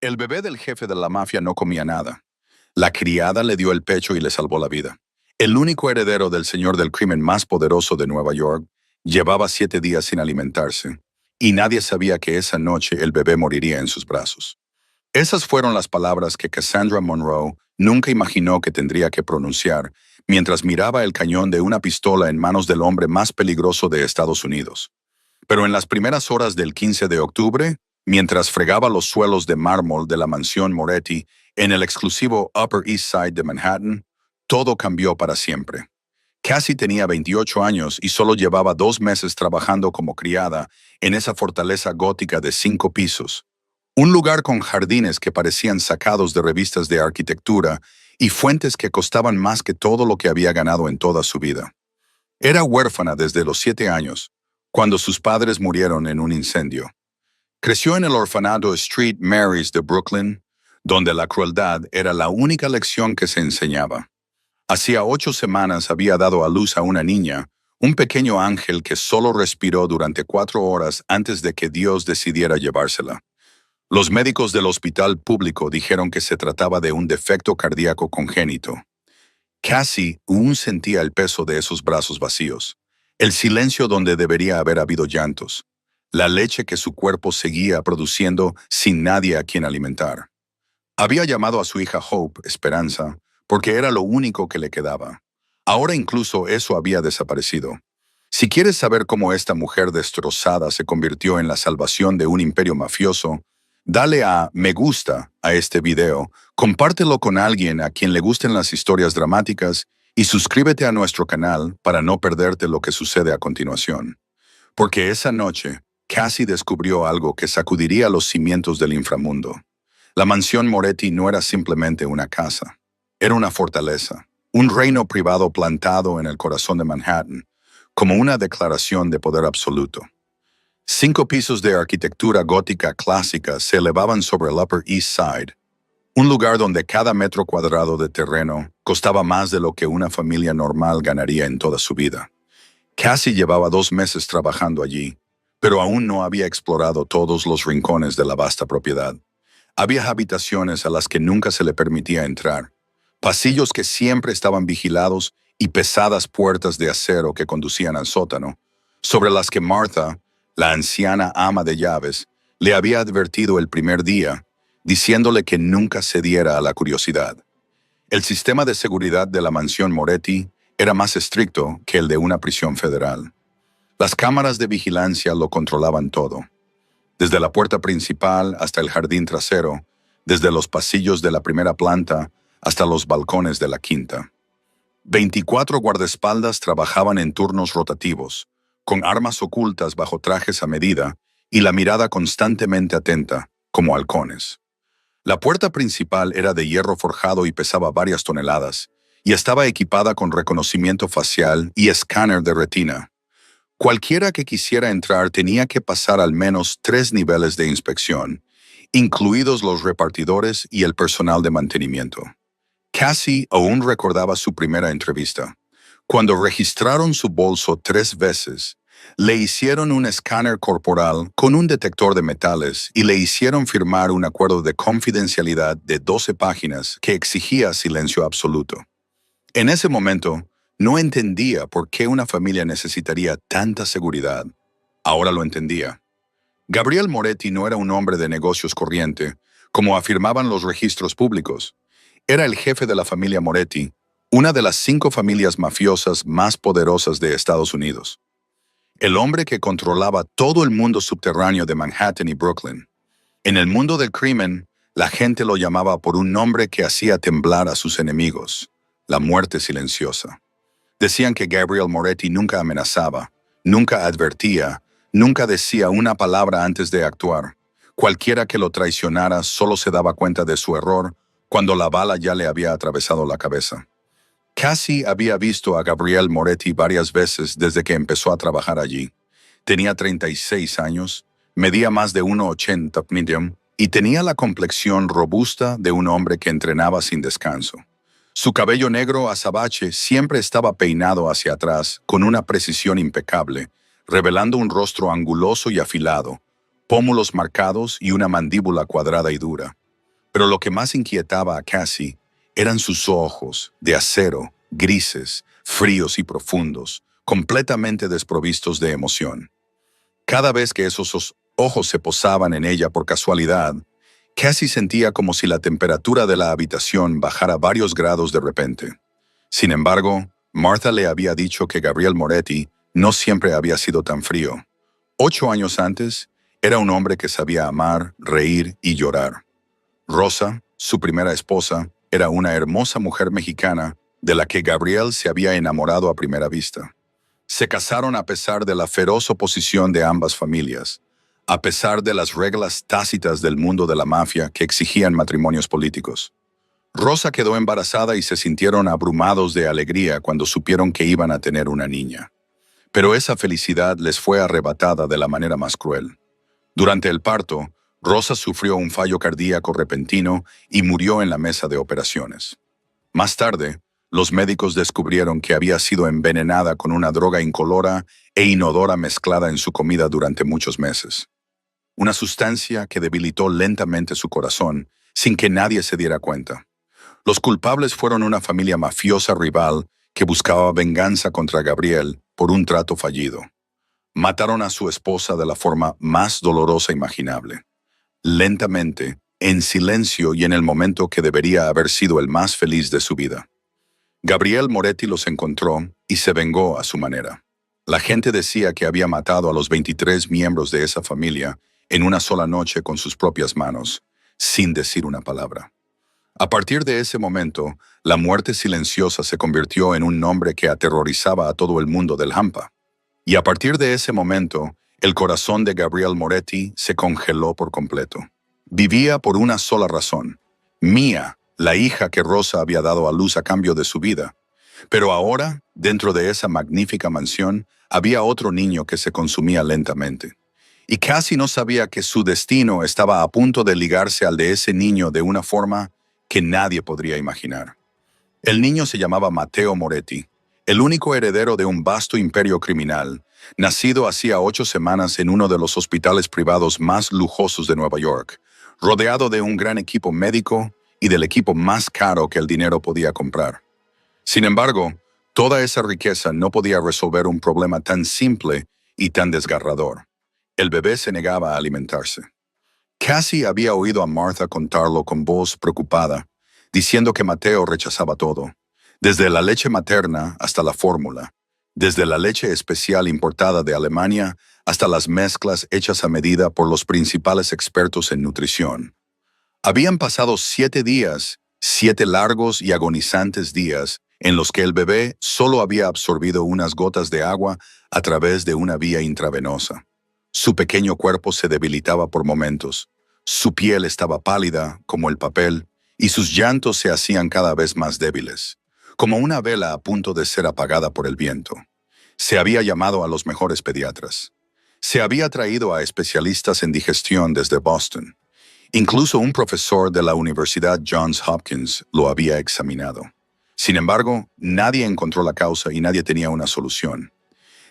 El bebé del jefe de la mafia no comía nada. La criada le dio el pecho y le salvó la vida. El único heredero del señor del crimen más poderoso de Nueva York llevaba 7 días sin alimentarse, y nadie sabía que esa noche el bebé moriría en sus brazos. Esas fueron las palabras que Cassandra Monroe nunca imaginó que tendría que pronunciar mientras miraba el cañón de una pistola en manos del hombre más peligroso de Estados Unidos. Pero en las primeras horas del 15 de octubre, mientras fregaba los suelos de mármol de la mansión Moretti en el exclusivo Upper East Side de Manhattan, todo cambió para siempre. Cassie tenía 28 años y solo llevaba 2 meses trabajando como criada en esa fortaleza gótica de 5 pisos, un lugar con jardines que parecían sacados de revistas de arquitectura y fuentes que costaban más que todo lo que había ganado en toda su vida. Era huérfana desde los 7 años, cuando sus padres murieron en un incendio. Creció en el orfanato Street Mary's de Brooklyn, donde la crueldad era la única lección que se enseñaba. Hacía 8 semanas había dado a luz a una niña, un pequeño ángel que solo respiró durante 4 horas antes de que Dios decidiera llevársela. Los médicos del hospital público dijeron que se trataba de un defecto cardíaco congénito. Cassie aún sentía el peso de esos brazos vacíos, el silencio donde debería haber habido llantos, la leche que su cuerpo seguía produciendo sin nadie a quien alimentar. Había llamado a su hija Hope, Esperanza, porque era lo único que le quedaba. Ahora incluso eso había desaparecido. Si quieres saber cómo esta mujer destrozada se convirtió en la salvación de un imperio mafioso, dale a me gusta a este video, compártelo con alguien a quien le gusten las historias dramáticas y suscríbete a nuestro canal para no perderte lo que sucede a continuación. Porque esa noche, Cassie descubrió algo que sacudiría los cimientos del inframundo. La mansión Moretti no era simplemente una casa. Era una fortaleza, un reino privado plantado en el corazón de Manhattan, como una declaración de poder absoluto. 5 pisos de arquitectura gótica clásica se elevaban sobre el Upper East Side, un lugar donde cada metro cuadrado de terreno costaba más de lo que una familia normal ganaría en toda su vida. Cassie llevaba 2 meses trabajando allí, pero aún no había explorado todos los rincones de la vasta propiedad. Había habitaciones a las que nunca se le permitía entrar, pasillos que siempre estaban vigilados y pesadas puertas de acero que conducían al sótano, sobre las que Martha, la anciana ama de llaves, le había advertido el primer día, diciéndole que nunca cediera a la curiosidad. El sistema de seguridad de la mansión Moretti era más estricto que el de una prisión federal. Las cámaras de vigilancia lo controlaban todo, desde la puerta principal hasta el jardín trasero, desde los pasillos de la primera planta hasta los balcones de la quinta. 24 guardaespaldas trabajaban en turnos rotativos, con armas ocultas bajo trajes a medida y la mirada constantemente atenta, como halcones. La puerta principal era de hierro forjado y pesaba varias toneladas, y estaba equipada con reconocimiento facial y escáner de retina. Cualquiera que quisiera entrar tenía que pasar al menos 3 niveles de inspección, incluidos los repartidores y el personal de mantenimiento. Cassie aún recordaba su primera entrevista. Cuando registraron su bolso 3 veces, le hicieron un escáner corporal con un detector de metales y le hicieron firmar un acuerdo de confidencialidad de 12 páginas que exigía silencio absoluto. En ese momento, no entendía por qué una familia necesitaría tanta seguridad. Ahora lo entendía. Gabriel Moretti no era un hombre de negocios corriente, como afirmaban los registros públicos. Era el jefe de la familia Moretti, una de las 5 familias mafiosas más poderosas de Estados Unidos. El hombre que controlaba todo el mundo subterráneo de Manhattan y Brooklyn. En el mundo del crimen, la gente lo llamaba por un nombre que hacía temblar a sus enemigos: la muerte silenciosa. Decían que Gabriel Moretti nunca amenazaba, nunca advertía, nunca decía una palabra antes de actuar. Cualquiera que lo traicionara solo se daba cuenta de su error cuando la bala ya le había atravesado la cabeza. Cassie había visto a Gabriel Moretti varias veces desde que empezó a trabajar allí. Tenía 36 años, medía más de 1,80 medium y tenía la complexión robusta de un hombre que entrenaba sin descanso. Su cabello negro azabache siempre estaba peinado hacia atrás con una precisión impecable, revelando un rostro anguloso y afilado, pómulos marcados y una mandíbula cuadrada y dura. Pero lo que más inquietaba a Cassie eran sus ojos, de acero, grises, fríos y profundos, completamente desprovistos de emoción. Cada vez que esos ojos se posaban en ella por casualidad, Cassie sentía como si la temperatura de la habitación bajara varios grados de repente. Sin embargo, Martha le había dicho que Gabriel Moretti no siempre había sido tan frío. 8 años antes, era un hombre que sabía amar, reír y llorar. Rosa, su primera esposa, era una hermosa mujer mexicana de la que Gabriel se había enamorado a primera vista. Se casaron a pesar de la feroz oposición de ambas familias, a pesar de las reglas tácitas del mundo de la mafia que exigían matrimonios políticos. Rosa quedó embarazada y se sintieron abrumados de alegría cuando supieron que iban a tener una niña. Pero esa felicidad les fue arrebatada de la manera más cruel. Durante el parto, Rosa sufrió un fallo cardíaco repentino y murió en la mesa de operaciones. Más tarde, los médicos descubrieron que había sido envenenada con una droga incolora e inodora mezclada en su comida durante muchos meses. Una sustancia que debilitó lentamente su corazón sin que nadie se diera cuenta. Los culpables fueron una familia mafiosa rival que buscaba venganza contra Gabriel por un trato fallido. Mataron a su esposa de la forma más dolorosa imaginable. Lentamente, en silencio y en el momento que debería haber sido el más feliz de su vida. Gabriel Moretti los encontró y se vengó a su manera. La gente decía que había matado a los 23 miembros de esa familia en una sola noche con sus propias manos, sin decir una palabra. A partir de ese momento, la muerte silenciosa se convirtió en un nombre que aterrorizaba a todo el mundo del Hampa. Y a partir de ese momento, el corazón de Gabriel Moretti se congeló por completo. Vivía por una sola razón: Mia, la hija que Rosa había dado a luz a cambio de su vida. Pero ahora, dentro de esa magnífica mansión, había otro niño que se consumía lentamente. Y casi no sabía que su destino estaba a punto de ligarse al de ese niño de una forma que nadie podría imaginar. El niño se llamaba Matteo Moretti, el único heredero de un vasto imperio criminal, nacido hacía 8 semanas en uno de los hospitales privados más lujosos de Nueva York, rodeado de un gran equipo médico y del equipo más caro que el dinero podía comprar. Sin embargo, toda esa riqueza no podía resolver un problema tan simple y tan desgarrador. El bebé se negaba a alimentarse. Cassie había oído a Martha contarlo con voz preocupada, diciendo que Mateo rechazaba todo, desde la leche materna hasta la fórmula, desde la leche especial importada de Alemania hasta las mezclas hechas a medida por los principales expertos en nutrición. Habían pasado 7 días, 7 largos y agonizantes días, en los que el bebé solo había absorbido unas gotas de agua a través de una vía intravenosa. Su pequeño cuerpo se debilitaba por momentos, su piel estaba pálida como el papel y sus llantos se hacían cada vez más débiles, como una vela a punto de ser apagada por el viento. Se había llamado a los mejores pediatras. Se había traído a especialistas en digestión desde Boston. Incluso un profesor de la Universidad Johns Hopkins lo había examinado. Sin embargo, nadie encontró la causa y nadie tenía una solución.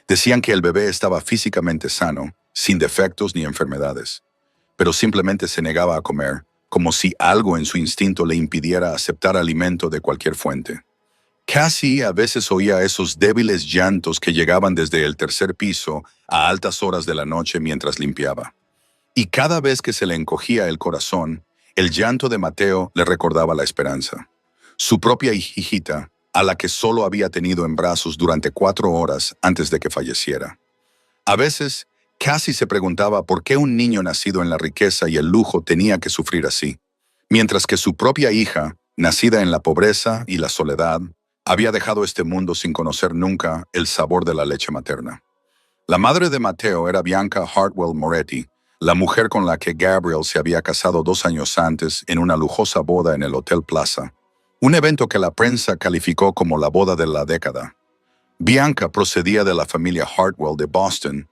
Decían que el bebé estaba físicamente sano, sin defectos ni enfermedades, pero simplemente se negaba a comer, como si algo en su instinto le impidiera aceptar alimento de cualquier fuente. Cassie a veces oía esos débiles llantos que llegaban desde el 3er piso a altas horas de la noche mientras limpiaba. Y cada vez que se le encogía el corazón, el llanto de Mateo le recordaba la esperanza. Su propia hijita, a la que solo había tenido en brazos durante 4 horas antes de que falleciera. A veces, Cassie se preguntaba por qué un niño nacido en la riqueza y el lujo tenía que sufrir así, mientras que su propia hija, nacida en la pobreza y la soledad, había dejado este mundo sin conocer nunca el sabor de la leche materna. La madre de Mateo era Bianca Hartwell Moretti, la mujer con la que Gabriel se había casado 2 años antes en una lujosa boda en el Hotel Plaza, un evento que la prensa calificó como la boda de la década. Bianca procedía de la familia Hartwell de Boston,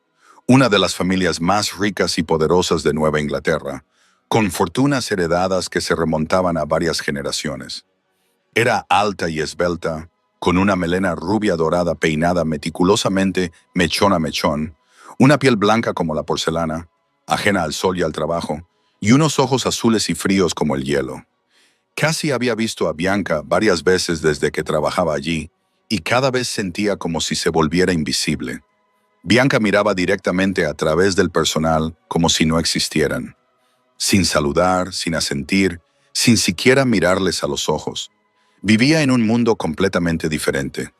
una de las familias más ricas y poderosas de Nueva Inglaterra, con fortunas heredadas que se remontaban a varias generaciones. Era alta y esbelta, con una melena rubia dorada peinada meticulosamente mechón a mechón, una piel blanca como la porcelana, ajena al sol y al trabajo, y unos ojos azules y fríos como el hielo. Cassie había visto a Bianca varias veces desde que trabajaba allí, y cada vez sentía como si se volviera invisible. Bianca miraba directamente a través del personal como si no existieran, sin saludar, sin asentir, sin siquiera mirarles a los ojos. Vivía en un mundo completamente diferente.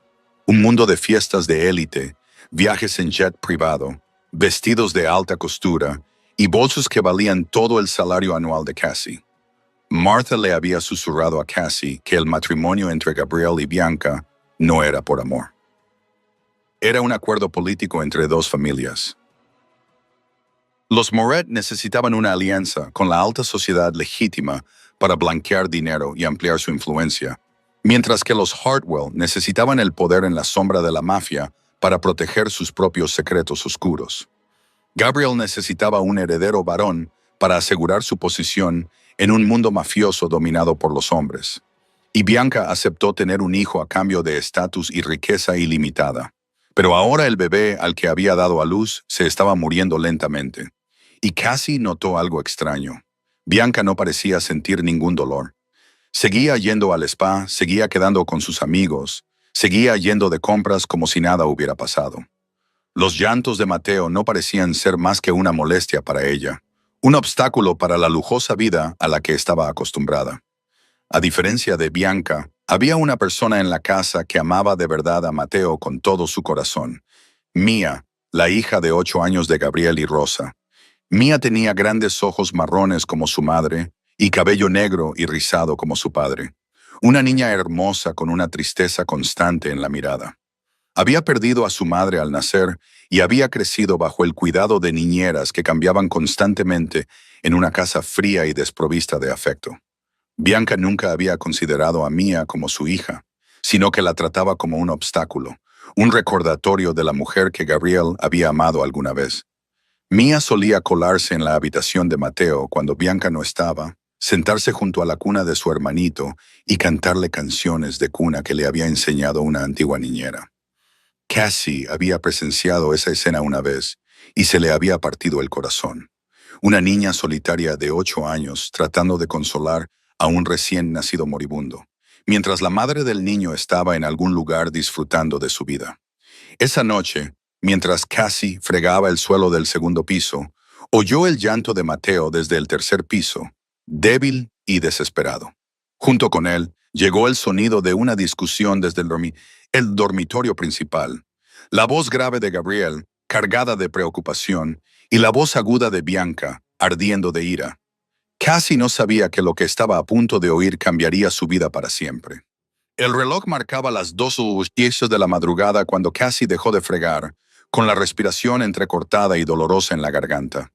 Un mundo de fiestas de élite, viajes en jet privado, vestidos de alta costura y bolsos que valían todo el salario anual de Cassie. Martha le había susurrado a Cassie que el matrimonio entre Gabriel y Bianca no era por amor. Era un acuerdo político entre dos familias. Los Moret necesitaban una alianza con la alta sociedad legítima para blanquear dinero y ampliar su influencia, mientras que los Hartwell necesitaban el poder en la sombra de la mafia para proteger sus propios secretos oscuros. Gabriel necesitaba un heredero varón para asegurar su posición en un mundo mafioso dominado por los hombres, y Bianca aceptó tener un hijo a cambio de estatus y riqueza ilimitada. Pero ahora el bebé al que había dado a luz se estaba muriendo lentamente, y Cassie notó algo extraño. Bianca no parecía sentir ningún dolor. Seguía yendo al spa, seguía quedando con sus amigos, seguía yendo de compras como si nada hubiera pasado. Los llantos de Mateo no parecían ser más que una molestia para ella, un obstáculo para la lujosa vida a la que estaba acostumbrada. A diferencia de Bianca, había una persona en la casa que amaba de verdad a Mateo con todo su corazón. Mia, la hija de 8 años de Gabriel y Rosa. Mia tenía grandes ojos marrones como su madre y cabello negro y rizado como su padre. Una niña hermosa con una tristeza constante en la mirada. Había perdido a su madre al nacer y había crecido bajo el cuidado de niñeras que cambiaban constantemente en una casa fría y desprovista de afecto. Bianca nunca había considerado a Mia como su hija, sino que la trataba como un obstáculo, un recordatorio de la mujer que Gabriel había amado alguna vez. Mia solía colarse en la habitación de Mateo cuando Bianca no estaba, sentarse junto a la cuna de su hermanito y cantarle canciones de cuna que le había enseñado una antigua niñera. Cassie había presenciado esa escena una vez y se le había partido el corazón. Una niña solitaria de 8 años tratando de consolar a un recién nacido moribundo, mientras la madre del niño estaba en algún lugar disfrutando de su vida. Esa noche, mientras Cassie fregaba el suelo del segundo piso, oyó el llanto de Mateo desde el tercer piso, débil y desesperado. Junto con él, llegó el sonido de una discusión desde el dormitorio principal, la voz grave de Gabriel, cargada de preocupación, y la voz aguda de Bianca, ardiendo de ira. Cassie no sabía que lo que estaba a punto de oír cambiaría su vida para siempre. El reloj marcaba las 2:10 de la madrugada cuando Cassie dejó de fregar, con la respiración entrecortada y dolorosa en la garganta.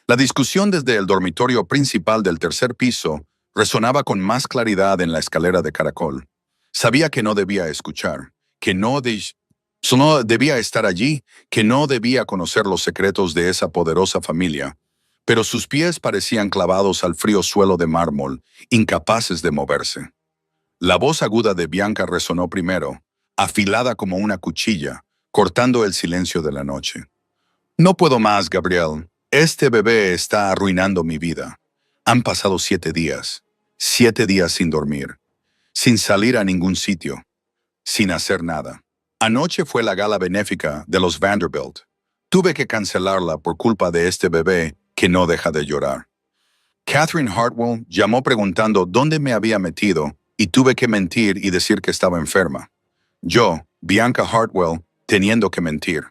La discusión desde el dormitorio principal del tercer piso resonaba con más claridad en la escalera de caracol. Sabía que no debía escuchar, que solo debía estar allí, que no debía conocer los secretos de esa poderosa familia, pero sus pies parecían clavados al frío suelo de mármol, incapaces de moverse. La voz aguda de Bianca resonó primero, afilada como una cuchilla, cortando el silencio de la noche. No puedo más, Gabriel. Este bebé está arruinando mi vida. Han pasado 7 días. 7 días sin dormir, sin salir a ningún sitio, sin hacer nada. Anoche fue la gala benéfica de los Vanderbilt. Tuve que cancelarla por culpa de este bebé que no deja de llorar. Catherine Hartwell llamó preguntando dónde me había metido y tuve que mentir y decir que estaba enferma. Yo, Bianca Hartwell, teniendo que mentir.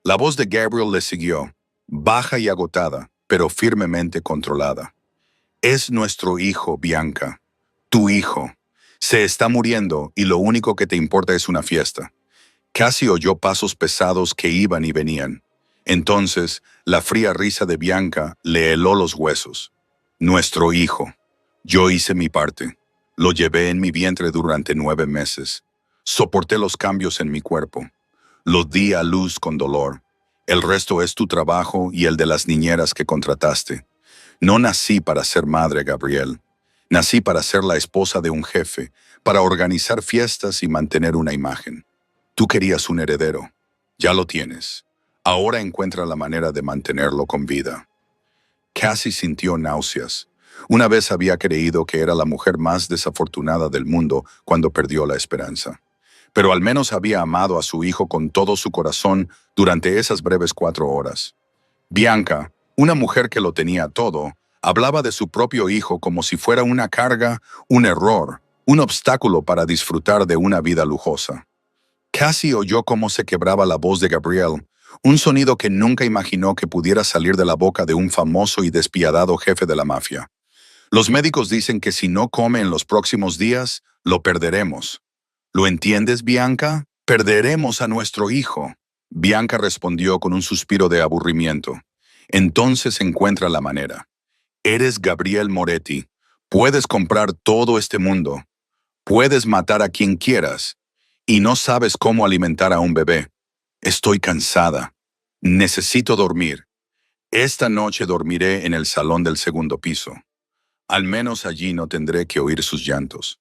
La voz de Gabriel le siguió, baja y agotada, pero firmemente controlada. Es nuestro hijo, Bianca. Tu hijo. Se está muriendo y lo único que te importa es una fiesta. Casi oyó pasos pesados que iban y venían. Entonces, la fría risa de Bianca le heló los huesos. Nuestro hijo. Yo hice mi parte. Lo llevé en mi vientre durante 9 meses. Soporté los cambios en mi cuerpo. Lo di a luz con dolor. El resto es tu trabajo y el de las niñeras que contrataste. No nací para ser madre, Gabriel. Nací para ser la esposa de un jefe, para organizar fiestas y mantener una imagen. Tú querías un heredero. Ya lo tienes. Ahora encuentra la manera de mantenerlo con vida. Cassie sintió náuseas. Una vez había creído que era la mujer más desafortunada del mundo cuando perdió la esperanza. Pero al menos había amado a su hijo con todo su corazón durante esas breves 4 horas. Bianca, una mujer que lo tenía todo, hablaba de su propio hijo como si fuera una carga, un error, un obstáculo para disfrutar de una vida lujosa. Cassie oyó cómo se quebraba la voz de Gabriel, un sonido que nunca imaginó que pudiera salir de la boca de un famoso y despiadado jefe de la mafia. Los médicos dicen que si no come en los próximos días, lo perderemos. ¿Lo entiendes, Bianca? Perderemos a nuestro hijo. Bianca respondió con un suspiro de aburrimiento. Entonces encuentra la manera. Eres Gabriel Moretti. Puedes comprar todo este mundo. Puedes matar a quien quieras. Y no sabes cómo alimentar a un bebé. Estoy cansada. Necesito dormir. Esta noche dormiré en el salón del segundo piso. Al menos allí no tendré que oír sus llantos.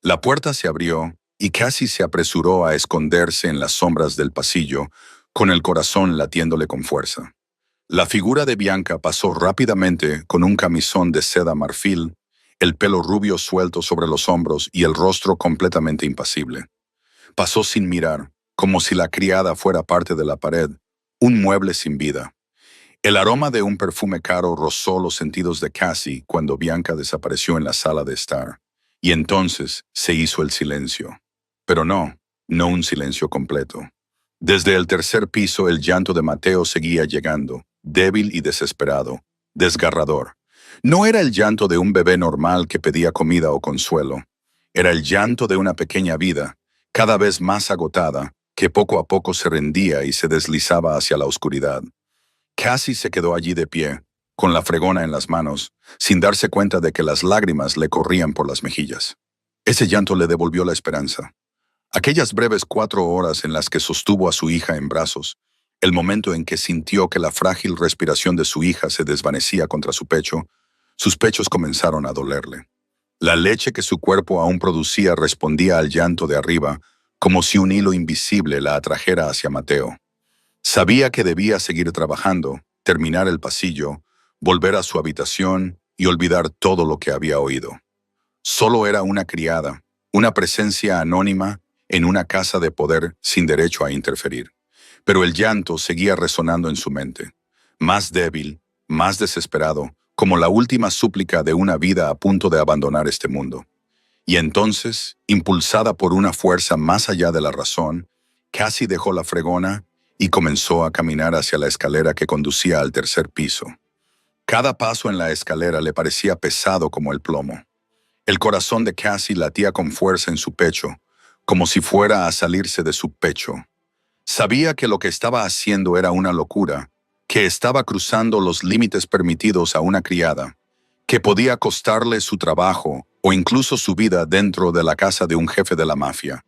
La puerta se abrió y Cassie se apresuró a esconderse en las sombras del pasillo, con el corazón latiéndole con fuerza. La figura de Bianca pasó rápidamente con un camisón de seda marfil, el pelo rubio suelto sobre los hombros y el rostro completamente impasible. Pasó sin mirar, como si la criada fuera parte de la pared, un mueble sin vida. El aroma de un perfume caro rozó los sentidos de Cassie cuando Bianca desapareció en la sala de estar. Y entonces se hizo el silencio. Pero no un silencio completo. Desde el tercer piso el llanto de Mateo seguía llegando, débil y desesperado, desgarrador. No era el llanto de un bebé normal que pedía comida o consuelo. Era el llanto de una pequeña vida, cada vez más agotada, que poco a poco se rendía y se deslizaba hacia la oscuridad. Cassie se quedó allí de pie, con la fregona en las manos, sin darse cuenta de que las lágrimas le corrían por las mejillas. Ese llanto le devolvió la esperanza. Aquellas breves 4 horas en las que sostuvo a su hija en brazos, el momento en que sintió que la frágil respiración de su hija se desvanecía contra su pecho, sus pechos comenzaron a dolerle. La leche que su cuerpo aún producía respondía al llanto de arriba, como si un hilo invisible la atrajera hacia Mateo. Sabía que debía seguir trabajando, terminar el pasillo, volver a su habitación y olvidar todo lo que había oído. Solo era una criada, una presencia anónima en una casa de poder sin derecho a interferir. Pero el llanto seguía resonando en su mente, más débil, más desesperado, como la última súplica de una vida a punto de abandonar este mundo. Y entonces, impulsada por una fuerza más allá de la razón, Cassie dejó la fregona y comenzó a caminar hacia la escalera que conducía al tercer piso. Cada paso en la escalera le parecía pesado como el plomo. El corazón de Cassie latía con fuerza en su pecho, como si fuera a salirse de su pecho. Sabía que lo que estaba haciendo era una locura, que estaba cruzando los límites permitidos a una criada, que podía costarle su trabajo o incluso su vida dentro de la casa de un jefe de la mafia.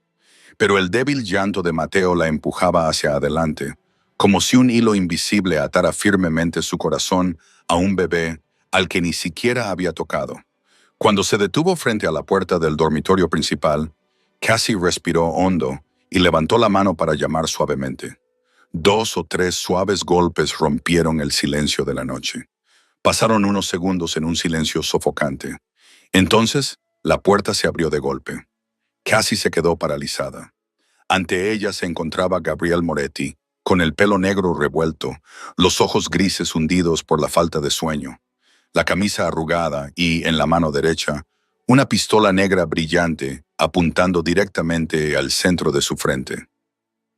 Pero el débil llanto de Mateo la empujaba hacia adelante, como si un hilo invisible atara firmemente su corazón a un bebé al que ni siquiera había tocado. Cuando se detuvo frente a la puerta del dormitorio principal, Cassie respiró hondo y levantó la mano para llamar suavemente. 2 o 3 suaves golpes rompieron el silencio de la noche. Pasaron unos segundos en un silencio sofocante. Entonces, la puerta se abrió de golpe. Cassie se quedó paralizada. Ante ella se encontraba Gabriel Moretti, con el pelo negro revuelto, los ojos grises hundidos por la falta de sueño, la camisa arrugada y, en la mano derecha, una pistola negra brillante apuntando directamente al centro de su frente.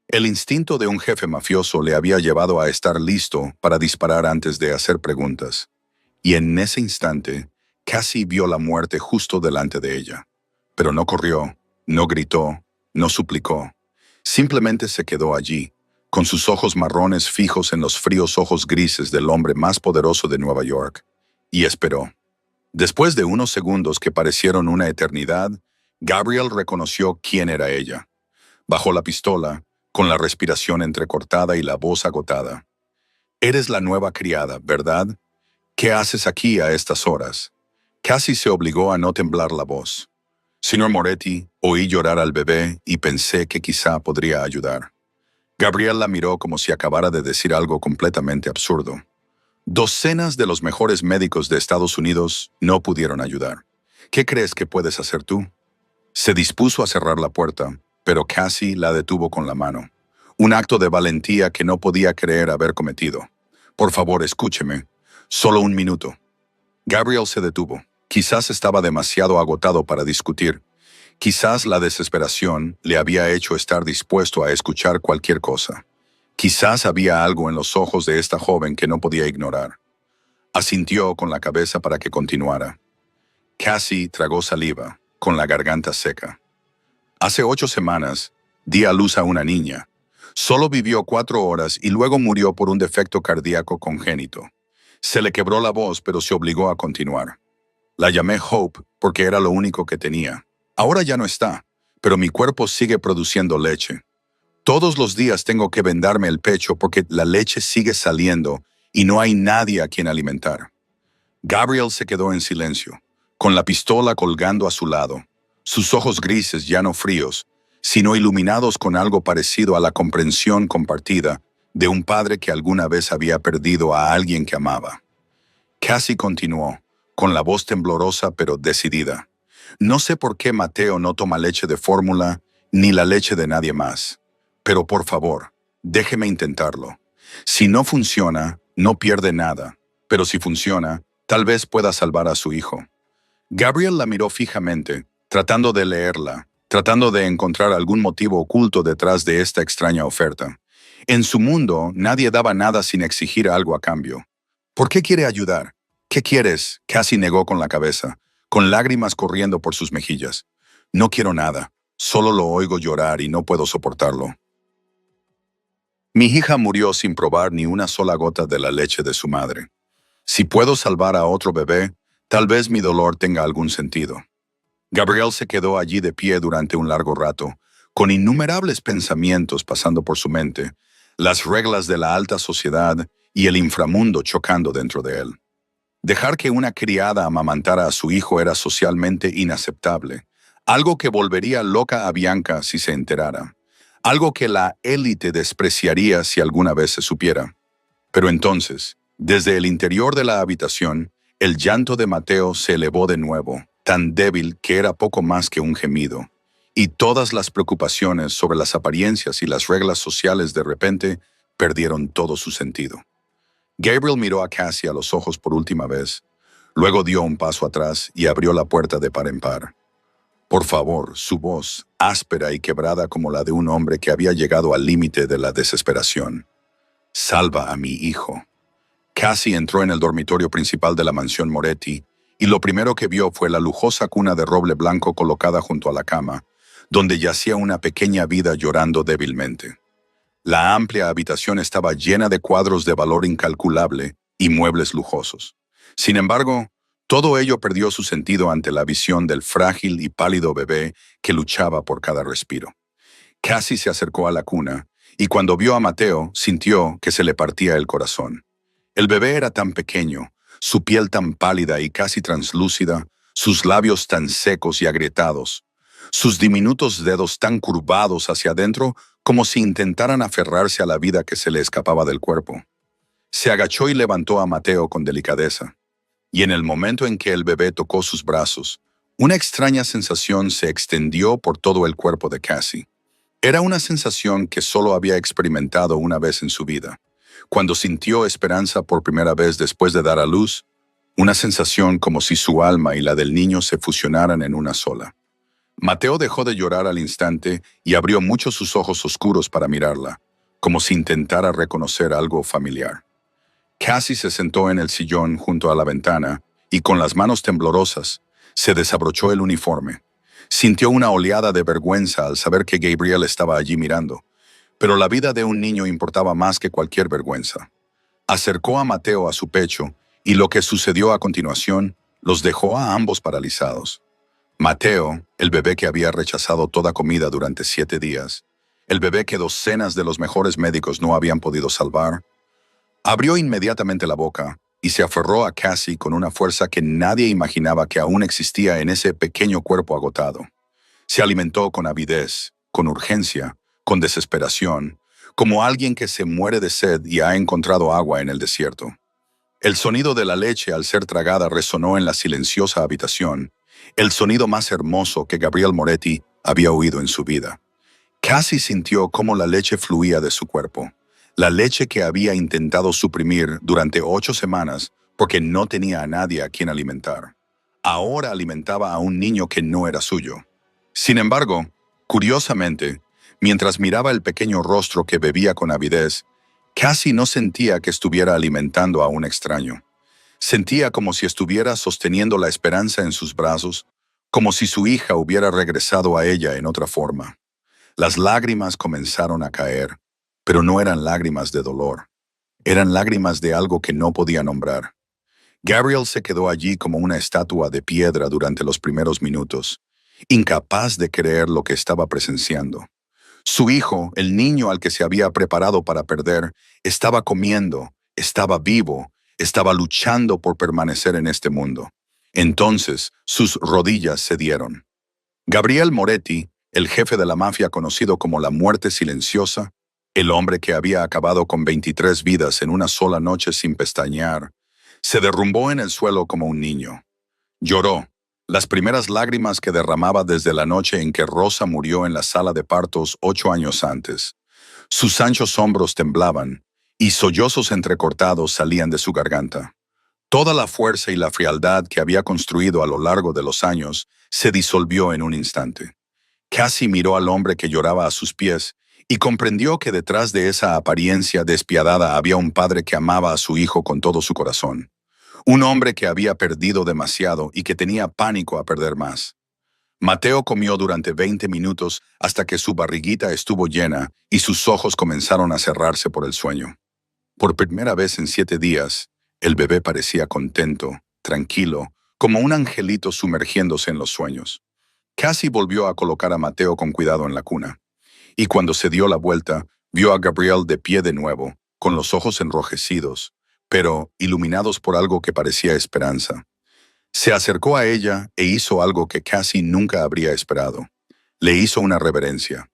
El instinto de un jefe mafioso le había llevado a estar listo para disparar antes de hacer preguntas. Y en ese instante, Cassie vio la muerte justo delante de ella. Pero no corrió, no gritó, no suplicó. Simplemente se quedó allí, con sus ojos marrones fijos en los fríos ojos grises del hombre más poderoso de Nueva York, y esperó. Después de unos segundos que parecieron una eternidad, Gabriel reconoció quién era ella. Bajó la pistola, con la respiración entrecortada y la voz agotada. «Eres la nueva criada, ¿verdad? ¿Qué haces aquí a estas horas?» Casi se obligó a no temblar la voz. «Señor Moretti, oí llorar al bebé y pensé que quizá podría ayudar». Gabriel la miró como si acabara de decir algo completamente absurdo. Docenas de los mejores médicos de Estados Unidos no pudieron ayudar. ¿Qué crees que puedes hacer tú? Se dispuso a cerrar la puerta, pero Cassie la detuvo con la mano. Un acto de valentía que no podía creer haber cometido. Por favor, escúcheme. Solo un minuto. Gabriel se detuvo. Quizás estaba demasiado agotado para discutir. Quizás la desesperación le había hecho estar dispuesto a escuchar cualquier cosa. Quizás había algo en los ojos de esta joven que no podía ignorar. Asintió con la cabeza para que continuara. Cassie tragó saliva, con la garganta seca. Hace 8 semanas, di a luz a una niña. Solo vivió 4 horas y luego murió por un defecto cardíaco congénito. Se le quebró la voz, pero se obligó a continuar. La llamé Hope porque era lo único que tenía. Ahora ya no está, pero mi cuerpo sigue produciendo leche. Todos los días tengo que vendarme el pecho porque la leche sigue saliendo y no hay nadie a quien alimentar. Gabriel se quedó en silencio, con la pistola colgando a su lado, sus ojos grises ya no fríos, sino iluminados con algo parecido a la comprensión compartida de un padre que alguna vez había perdido a alguien que amaba. Cassie continuó, con la voz temblorosa pero decidida. No sé por qué Mateo no toma leche de fórmula ni la leche de nadie más. Pero por favor, déjeme intentarlo. Si no funciona, no pierde nada. Pero si funciona, tal vez pueda salvar a su hijo. Gabriel la miró fijamente, tratando de leerla, tratando de encontrar algún motivo oculto detrás de esta extraña oferta. En su mundo, nadie daba nada sin exigir algo a cambio. ¿Por qué quiere ayudar? ¿Qué quieres? Cassie negó con la cabeza, con lágrimas corriendo por sus mejillas. No quiero nada. Solo lo oigo llorar y no puedo soportarlo. Mi hija murió sin probar ni una sola gota de la leche de su madre. Si puedo salvar a otro bebé, tal vez mi dolor tenga algún sentido. Gabriel se quedó allí de pie durante un largo rato, con innumerables pensamientos pasando por su mente, las reglas de la alta sociedad y el inframundo chocando dentro de él. Dejar que una criada amamantara a su hijo era socialmente inaceptable, algo que volvería loca a Bianca si se enterara. Algo que la élite despreciaría si alguna vez se supiera. Pero entonces, desde el interior de la habitación, el llanto de Mateo se elevó de nuevo, tan débil que era poco más que un gemido, y todas las preocupaciones sobre las apariencias y las reglas sociales de repente perdieron todo su sentido. Gabriel miró a Cassie a los ojos por última vez, luego dio un paso atrás y abrió la puerta de par en par. Por favor, su voz, áspera y quebrada como la de un hombre que había llegado al límite de la desesperación. Salva a mi hijo. Cassie entró en el dormitorio principal de la mansión Moretti y lo primero que vio fue la lujosa cuna de roble blanco colocada junto a la cama, donde yacía una pequeña vida llorando débilmente. La amplia habitación estaba llena de cuadros de valor incalculable y muebles lujosos. Sin embargo, todo ello perdió su sentido ante la visión del frágil y pálido bebé que luchaba por cada respiro. Cassie se acercó a la cuna y cuando vio a Mateo sintió que se le partía el corazón. El bebé era tan pequeño, su piel tan pálida y casi translúcida, sus labios tan secos y agrietados, sus diminutos dedos tan curvados hacia adentro como si intentaran aferrarse a la vida que se le escapaba del cuerpo. Se agachó y levantó a Mateo con delicadeza. Y en el momento en que el bebé tocó sus brazos, una extraña sensación se extendió por todo el cuerpo de Cassie. Era una sensación que solo había experimentado una vez en su vida, cuando sintió esperanza por primera vez después de dar a luz, una sensación como si su alma y la del niño se fusionaran en una sola. Mateo dejó de llorar al instante y abrió mucho sus ojos oscuros para mirarla, como si intentara reconocer algo familiar. Cassie se sentó en el sillón junto a la ventana y con las manos temblorosas se desabrochó el uniforme. Sintió una oleada de vergüenza al saber que Gabriel estaba allí mirando, pero la vida de un niño importaba más que cualquier vergüenza. Acercó a Mateo a su pecho y lo que sucedió a continuación los dejó a ambos paralizados. Mateo, el bebé que había rechazado toda comida durante 7 días, el bebé que docenas de los mejores médicos no habían podido salvar, abrió inmediatamente la boca y se aferró a Cassie con una fuerza que nadie imaginaba que aún existía en ese pequeño cuerpo agotado. Se alimentó con avidez, con urgencia, con desesperación, como alguien que se muere de sed y ha encontrado agua en el desierto. El sonido de la leche al ser tragada resonó en la silenciosa habitación, el sonido más hermoso que Gabriel Moretti había oído en su vida. Cassie sintió cómo la leche fluía de su cuerpo, la leche que había intentado suprimir durante 8 semanas porque no tenía a nadie a quien alimentar. Ahora alimentaba a un niño que no era suyo. Sin embargo, curiosamente, mientras miraba el pequeño rostro que bebía con avidez, Cassie no sentía que estuviera alimentando a un extraño. Sentía como si estuviera sosteniendo la esperanza en sus brazos, como si su hija hubiera regresado a ella en otra forma. Las lágrimas comenzaron a caer, pero no eran lágrimas de dolor. Eran lágrimas de algo que no podía nombrar. Gabriel se quedó allí como una estatua de piedra durante los primeros minutos, incapaz de creer lo que estaba presenciando. Su hijo, el niño al que se había preparado para perder, estaba comiendo, estaba vivo, estaba luchando por permanecer en este mundo. Entonces, sus rodillas cedieron. Gabriel Moretti, el jefe de la mafia conocido como la Muerte Silenciosa, el hombre que había acabado con 23 vidas en una sola noche sin pestañear, se derrumbó en el suelo como un niño. Lloró, las primeras lágrimas que derramaba desde la noche en que Rosa murió en la sala de partos 8 años antes. Sus anchos hombros temblaban, y sollozos entrecortados salían de su garganta. Toda la fuerza y la frialdad que había construido a lo largo de los años se disolvió en un instante. Cassie miró al hombre que lloraba a sus pies y comprendió que detrás de esa apariencia despiadada había un padre que amaba a su hijo con todo su corazón. Un hombre que había perdido demasiado y que tenía pánico a perder más. Mateo comió durante 20 minutos hasta que su barriguita estuvo llena y sus ojos comenzaron a cerrarse por el sueño. Por primera vez en 7 días, el bebé parecía contento, tranquilo, como un angelito sumergiéndose en los sueños. Cassie volvió a colocar a Mateo con cuidado en la cuna, y cuando se dio la vuelta, vio a Gabriel de pie de nuevo, con los ojos enrojecidos, pero iluminados por algo que parecía esperanza. Se acercó a ella e hizo algo que Cassie nunca habría esperado. Le hizo una reverencia.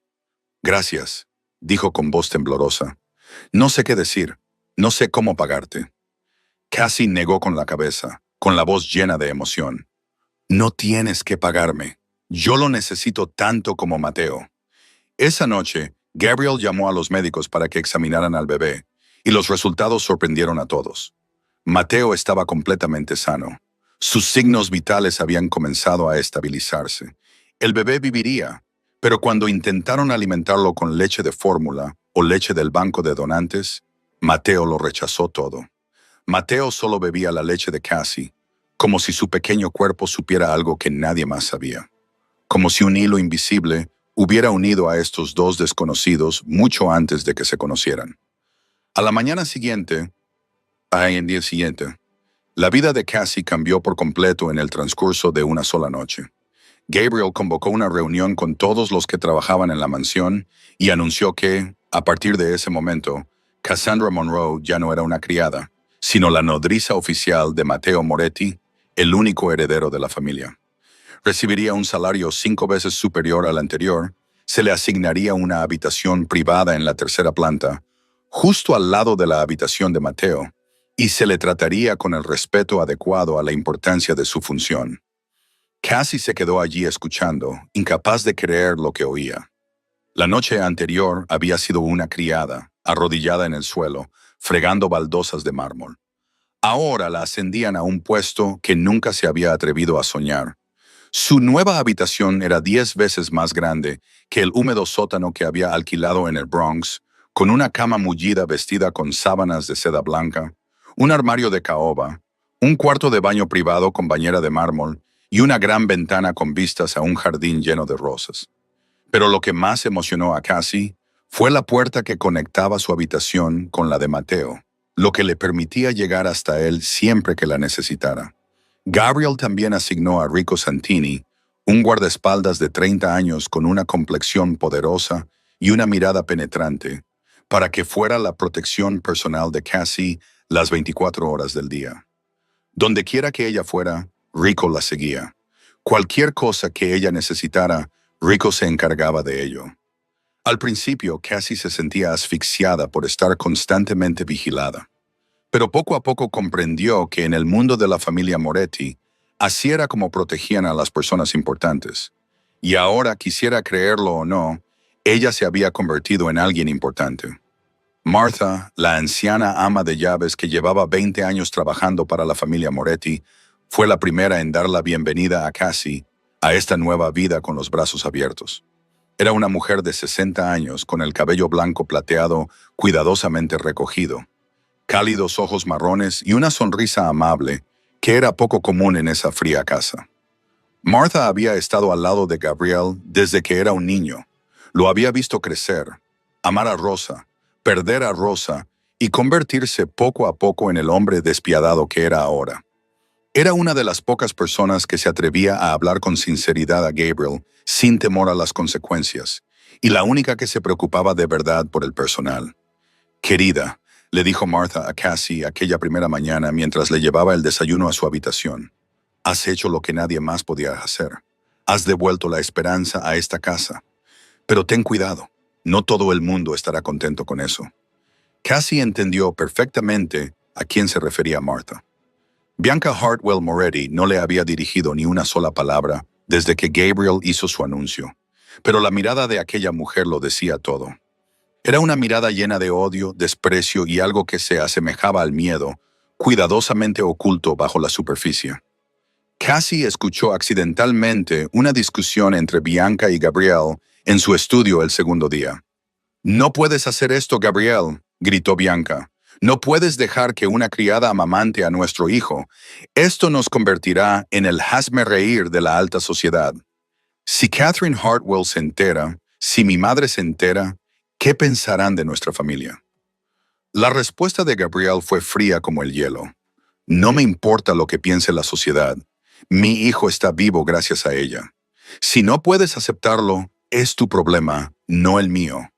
«Gracias», dijo con voz temblorosa. «No sé qué decir, no sé cómo pagarte». Cassie negó con la cabeza, con la voz llena de emoción. «No tienes que pagarme. Yo lo necesito tanto como Mateo». Esa noche, Gabriel llamó a los médicos para que examinaran al bebé, y los resultados sorprendieron a todos. Mateo estaba completamente sano. Sus signos vitales habían comenzado a estabilizarse. El bebé viviría, pero cuando intentaron alimentarlo con leche de fórmula o leche del banco de donantes, Mateo lo rechazó todo. Mateo solo bebía la leche de Cassie, como si su pequeño cuerpo supiera algo que nadie más sabía. Como si un hilo invisible hubiera unido a estos dos desconocidos mucho antes de que se conocieran. A la mañana siguiente, el día siguiente, la vida de Cassie cambió por completo en el transcurso de una sola noche. Gabriel convocó una reunión con todos los que trabajaban en la mansión y anunció que, a partir de ese momento, Cassandra Monroe ya no era una criada, sino la nodriza oficial de Mateo Moretti, el único heredero de la familia. Recibiría un salario 5 veces superior al anterior, se le asignaría una habitación privada en la tercera planta, justo al lado de la habitación de Mateo, y se le trataría con el respeto adecuado a la importancia de su función. Cassie se quedó allí escuchando, incapaz de creer lo que oía. La noche anterior había sido una criada, arrodillada en el suelo, fregando baldosas de mármol. Ahora la ascendían a un puesto que nunca se había atrevido a soñar. Su nueva habitación era 10 veces más grande que el húmedo sótano que había alquilado en el Bronx, con una cama mullida vestida con sábanas de seda blanca, un armario de caoba, un cuarto de baño privado con bañera de mármol y una gran ventana con vistas a un jardín lleno de rosas. Pero lo que más emocionó a Cassie fue la puerta que conectaba su habitación con la de Mateo, lo que le permitía llegar hasta él siempre que la necesitara. Gabriel también asignó a Rico Santini, un guardaespaldas de 30 años con una complexión poderosa y una mirada penetrante, para que fuera la protección personal de Cassie las 24 horas del día. Donde quiera que ella fuera, Rico la seguía. Cualquier cosa que ella necesitara, Rico se encargaba de ello. Al principio, Cassie se sentía asfixiada por estar constantemente vigilada. Pero poco a poco comprendió que en el mundo de la familia Moretti, así era como protegían a las personas importantes. Y ahora, quisiera creerlo o no, ella se había convertido en alguien importante. Martha, la anciana ama de llaves que llevaba 20 años trabajando para la familia Moretti, fue la primera en dar la bienvenida a Cassie a esta nueva vida con los brazos abiertos. Era una mujer de 60 años con el cabello blanco plateado cuidadosamente recogido, cálidos ojos marrones y una sonrisa amable que era poco común en esa fría casa. Martha había estado al lado de Gabriel desde que era un niño. Lo había visto crecer, amar a Rosa, perder a Rosa y convertirse poco a poco en el hombre despiadado que era ahora. Era una de las pocas personas que se atrevía a hablar con sinceridad a Gabriel sin temor a las consecuencias, y la única que se preocupaba de verdad por el personal. Querida, le dijo Martha a Cassie aquella primera mañana mientras le llevaba el desayuno a su habitación. Has hecho lo que nadie más podía hacer. Has devuelto la esperanza a esta casa. Pero ten cuidado, no todo el mundo estará contento con eso. Cassie entendió perfectamente a quién se refería Martha. Bianca Hartwell Moretti no le había dirigido ni una sola palabra desde que Gabriel hizo su anuncio, pero la mirada de aquella mujer lo decía todo. Era una mirada llena de odio, desprecio y algo que se asemejaba al miedo, cuidadosamente oculto bajo la superficie. Cassie escuchó accidentalmente una discusión entre Bianca y Gabriel en su estudio el segundo día. «No puedes hacer esto, Gabriel», gritó Bianca. «No puedes dejar que una criada amamante a nuestro hijo. Esto nos convertirá en el hazmerreír de la alta sociedad. Si Catherine Hartwell se entera, si mi madre se entera, ¿qué pensarán de nuestra familia?» La respuesta de Gabriel fue fría como el hielo. «No me importa lo que piense la sociedad. Mi hijo está vivo gracias a ella. Si no puedes aceptarlo, es tu problema, no el mío».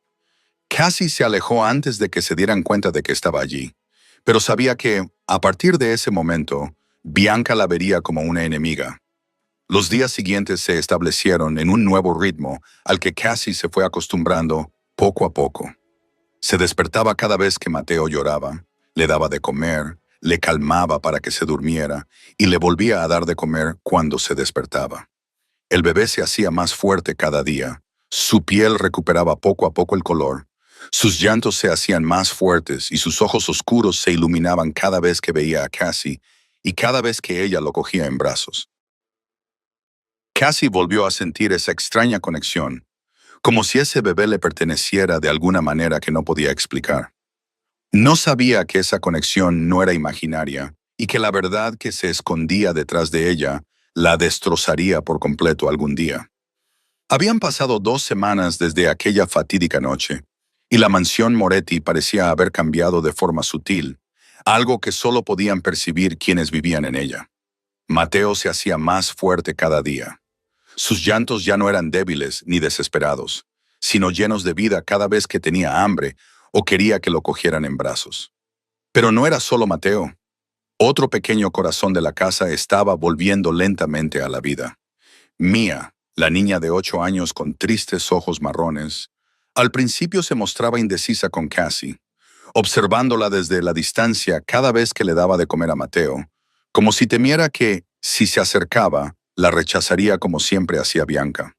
Cassie se alejó antes de que se dieran cuenta de que estaba allí, pero sabía que, a partir de ese momento, Bianca la vería como una enemiga. Los días siguientes se establecieron en un nuevo ritmo al que Cassie se fue acostumbrando poco a poco. Se despertaba cada vez que Mateo lloraba, le daba de comer, le calmaba para que se durmiera y le volvía a dar de comer cuando se despertaba. El bebé se hacía más fuerte cada día, su piel recuperaba poco a poco el color, sus llantos se hacían más fuertes y sus ojos oscuros se iluminaban cada vez que veía a Cassie y cada vez que ella lo cogía en brazos. Cassie volvió a sentir esa extraña conexión, como si ese bebé le perteneciera de alguna manera que no podía explicar. No sabía que esa conexión no era imaginaria y que la verdad que se escondía detrás de ella la destrozaría por completo algún día. Habían pasado 2 semanas desde aquella fatídica noche, y la mansión Moretti parecía haber cambiado de forma sutil, algo que solo podían percibir quienes vivían en ella. Mateo se hacía más fuerte cada día. Sus llantos ya no eran débiles ni desesperados, sino llenos de vida cada vez que tenía hambre o quería que lo cogieran en brazos. Pero no era solo Mateo. Otro pequeño corazón de la casa estaba volviendo lentamente a la vida. Mía, la niña de 8 años con tristes ojos marrones, al principio se mostraba indecisa con Cassie, observándola desde la distancia cada vez que le daba de comer a Mateo, como si temiera que, si se acercaba, la rechazaría como siempre hacía Bianca.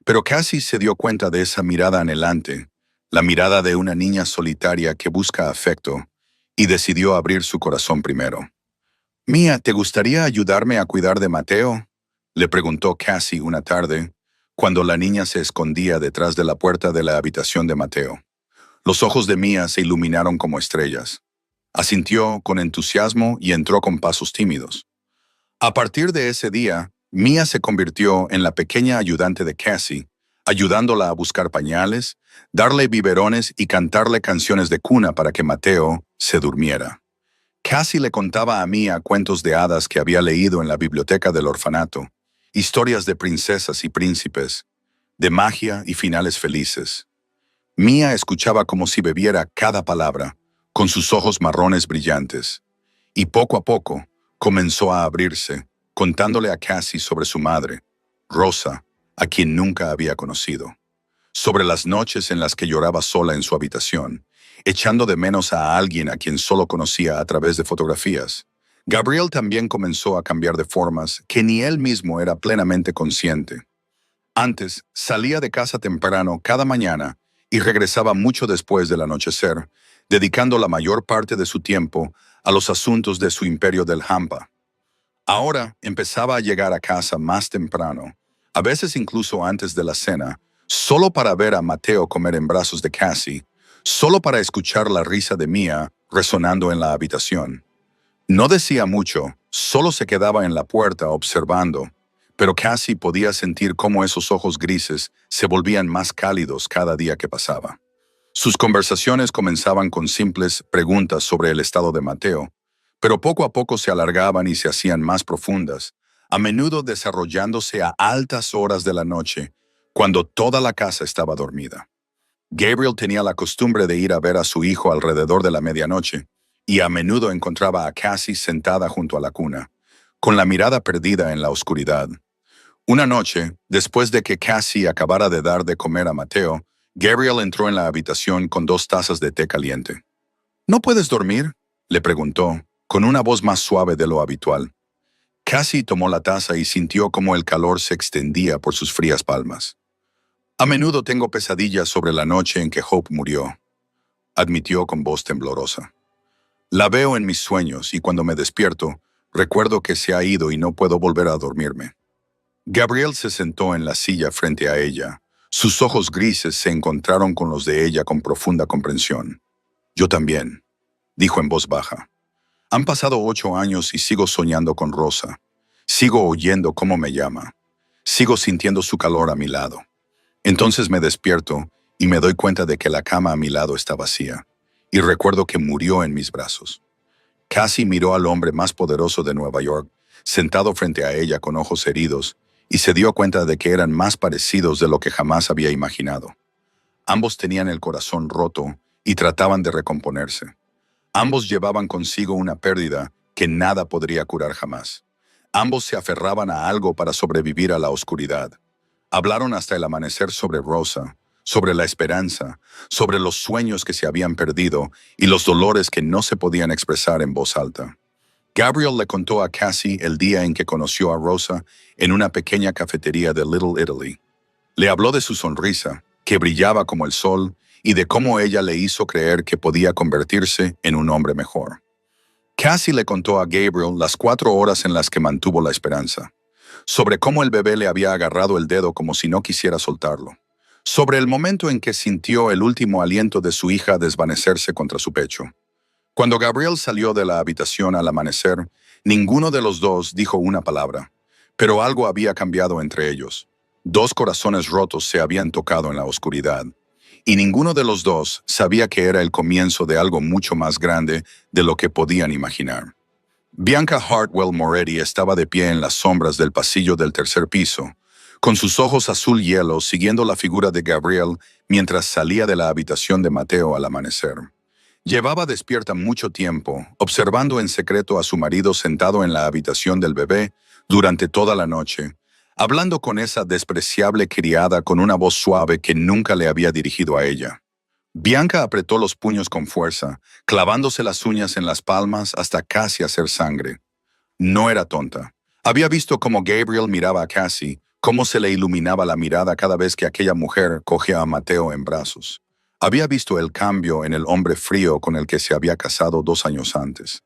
Pero Cassie se dio cuenta de esa mirada anhelante, la mirada de una niña solitaria que busca afecto, y decidió abrir su corazón primero. «Mía, ¿te gustaría ayudarme a cuidar de Mateo?», le preguntó Cassie una tarde, cuando la niña se escondía detrás de la puerta de la habitación de Mateo. Los ojos de Mía se iluminaron como estrellas. Asintió con entusiasmo y entró con pasos tímidos. A partir de ese día, Mía se convirtió en la pequeña ayudante de Cassie, ayudándola a buscar pañales, darle biberones y cantarle canciones de cuna para que Mateo se durmiera. Cassie le contaba a Mía cuentos de hadas que había leído en la biblioteca del orfanato, historias de princesas y príncipes, de magia y finales felices. Mía escuchaba como si bebiera cada palabra, con sus ojos marrones brillantes, y poco a poco comenzó a abrirse, contándole a Cassie sobre su madre, Rosa, a quien nunca había conocido. sobre las noches en las que lloraba sola en su habitación, echando de menos a alguien a quien solo conocía a través de fotografías. Gabriel también comenzó a cambiar de formas que ni él mismo era plenamente consciente. Antes, salía de casa temprano cada mañana y regresaba mucho después del anochecer, dedicando la mayor parte de su tiempo a los asuntos de su imperio del Hampa. Ahora empezaba a llegar a casa más temprano, a veces incluso antes de la cena, solo para ver a Mateo comer en brazos de Cassie, solo para escuchar la risa de Mia resonando en la habitación. No decía mucho, solo se quedaba en la puerta observando, pero Cassie podía sentir cómo esos ojos grises se volvían más cálidos cada día que pasaba. Sus conversaciones comenzaban con simples preguntas sobre el estado de Mateo, pero poco a poco se alargaban y se hacían más profundas, a menudo desarrollándose a altas horas de la noche, cuando toda la casa estaba dormida. Gabriel tenía la costumbre de ir a ver a su hijo alrededor de la medianoche, y a menudo encontraba a Cassie sentada junto a la cuna, con la mirada perdida en la oscuridad. Una noche, después de que Cassie acabara de dar de comer a Mateo, Gabriel entró en la habitación con 2 tazas de té caliente. ¿No puedes dormir?, le preguntó, con una voz más suave de lo habitual. Cassie tomó la taza y sintió cómo el calor se extendía por sus frías palmas. A menudo tengo pesadillas sobre la noche en que Hope murió, admitió con voz temblorosa. La veo en mis sueños y cuando me despierto, recuerdo que se ha ido y no puedo volver a dormirme. Gabriel se sentó en la silla frente a ella. Sus ojos grises se encontraron con los de ella con profunda comprensión. Yo también, dijo en voz baja. Han pasado 8 años y sigo soñando con Rosa. Sigo oyendo cómo me llama. Sigo sintiendo su calor a mi lado. Entonces me despierto y me doy cuenta de que la cama a mi lado está vacía, y recuerdo que murió en mis brazos. Cassie miró al hombre más poderoso de Nueva York, sentado frente a ella con ojos heridos, y se dio cuenta de que eran más parecidos de lo que jamás había imaginado. Ambos tenían el corazón roto y trataban de recomponerse. Ambos llevaban consigo una pérdida que nada podría curar jamás. Ambos se aferraban a algo para sobrevivir a la oscuridad. Hablaron hasta el amanecer sobre Rosa, sobre la esperanza, sobre los sueños que se habían perdido y los dolores que no se podían expresar en voz alta. Gabriel le contó a Cassie el día en que conoció a Rosa en una pequeña cafetería de Little Italy. Le habló de su sonrisa, que brillaba como el sol, y de cómo ella le hizo creer que podía convertirse en un hombre mejor. Cassie le contó a Gabriel las 4 horas en las que mantuvo la esperanza, sobre cómo el bebé le había agarrado el dedo como si no quisiera soltarlo, sobre el momento en que sintió el último aliento de su hija desvanecerse contra su pecho. Cuando Gabriel salió de la habitación al amanecer, ninguno de los dos dijo una palabra, pero algo había cambiado entre ellos. 2 corazones rotos se habían tocado en la oscuridad, y ninguno de los dos sabía que era el comienzo de algo mucho más grande de lo que podían imaginar. Bianca Hartwell Moretti estaba de pie en las sombras del pasillo del 3er piso, con sus ojos azul hielo siguiendo la figura de Gabriel mientras salía de la habitación de Mateo al amanecer. Llevaba despierta mucho tiempo, observando en secreto a su marido sentado en la habitación del bebé durante toda la noche, hablando con esa despreciable criada con una voz suave que nunca le había dirigido a ella. Bianca apretó los puños con fuerza, clavándose las uñas en las palmas hasta casi hacer sangre. No era tonta. Había visto cómo Gabriel miraba a Cassie, cómo se le iluminaba la mirada cada vez que aquella mujer cogía a Mateo en brazos. Había visto el cambio en el hombre frío con el que se había casado 2 años antes.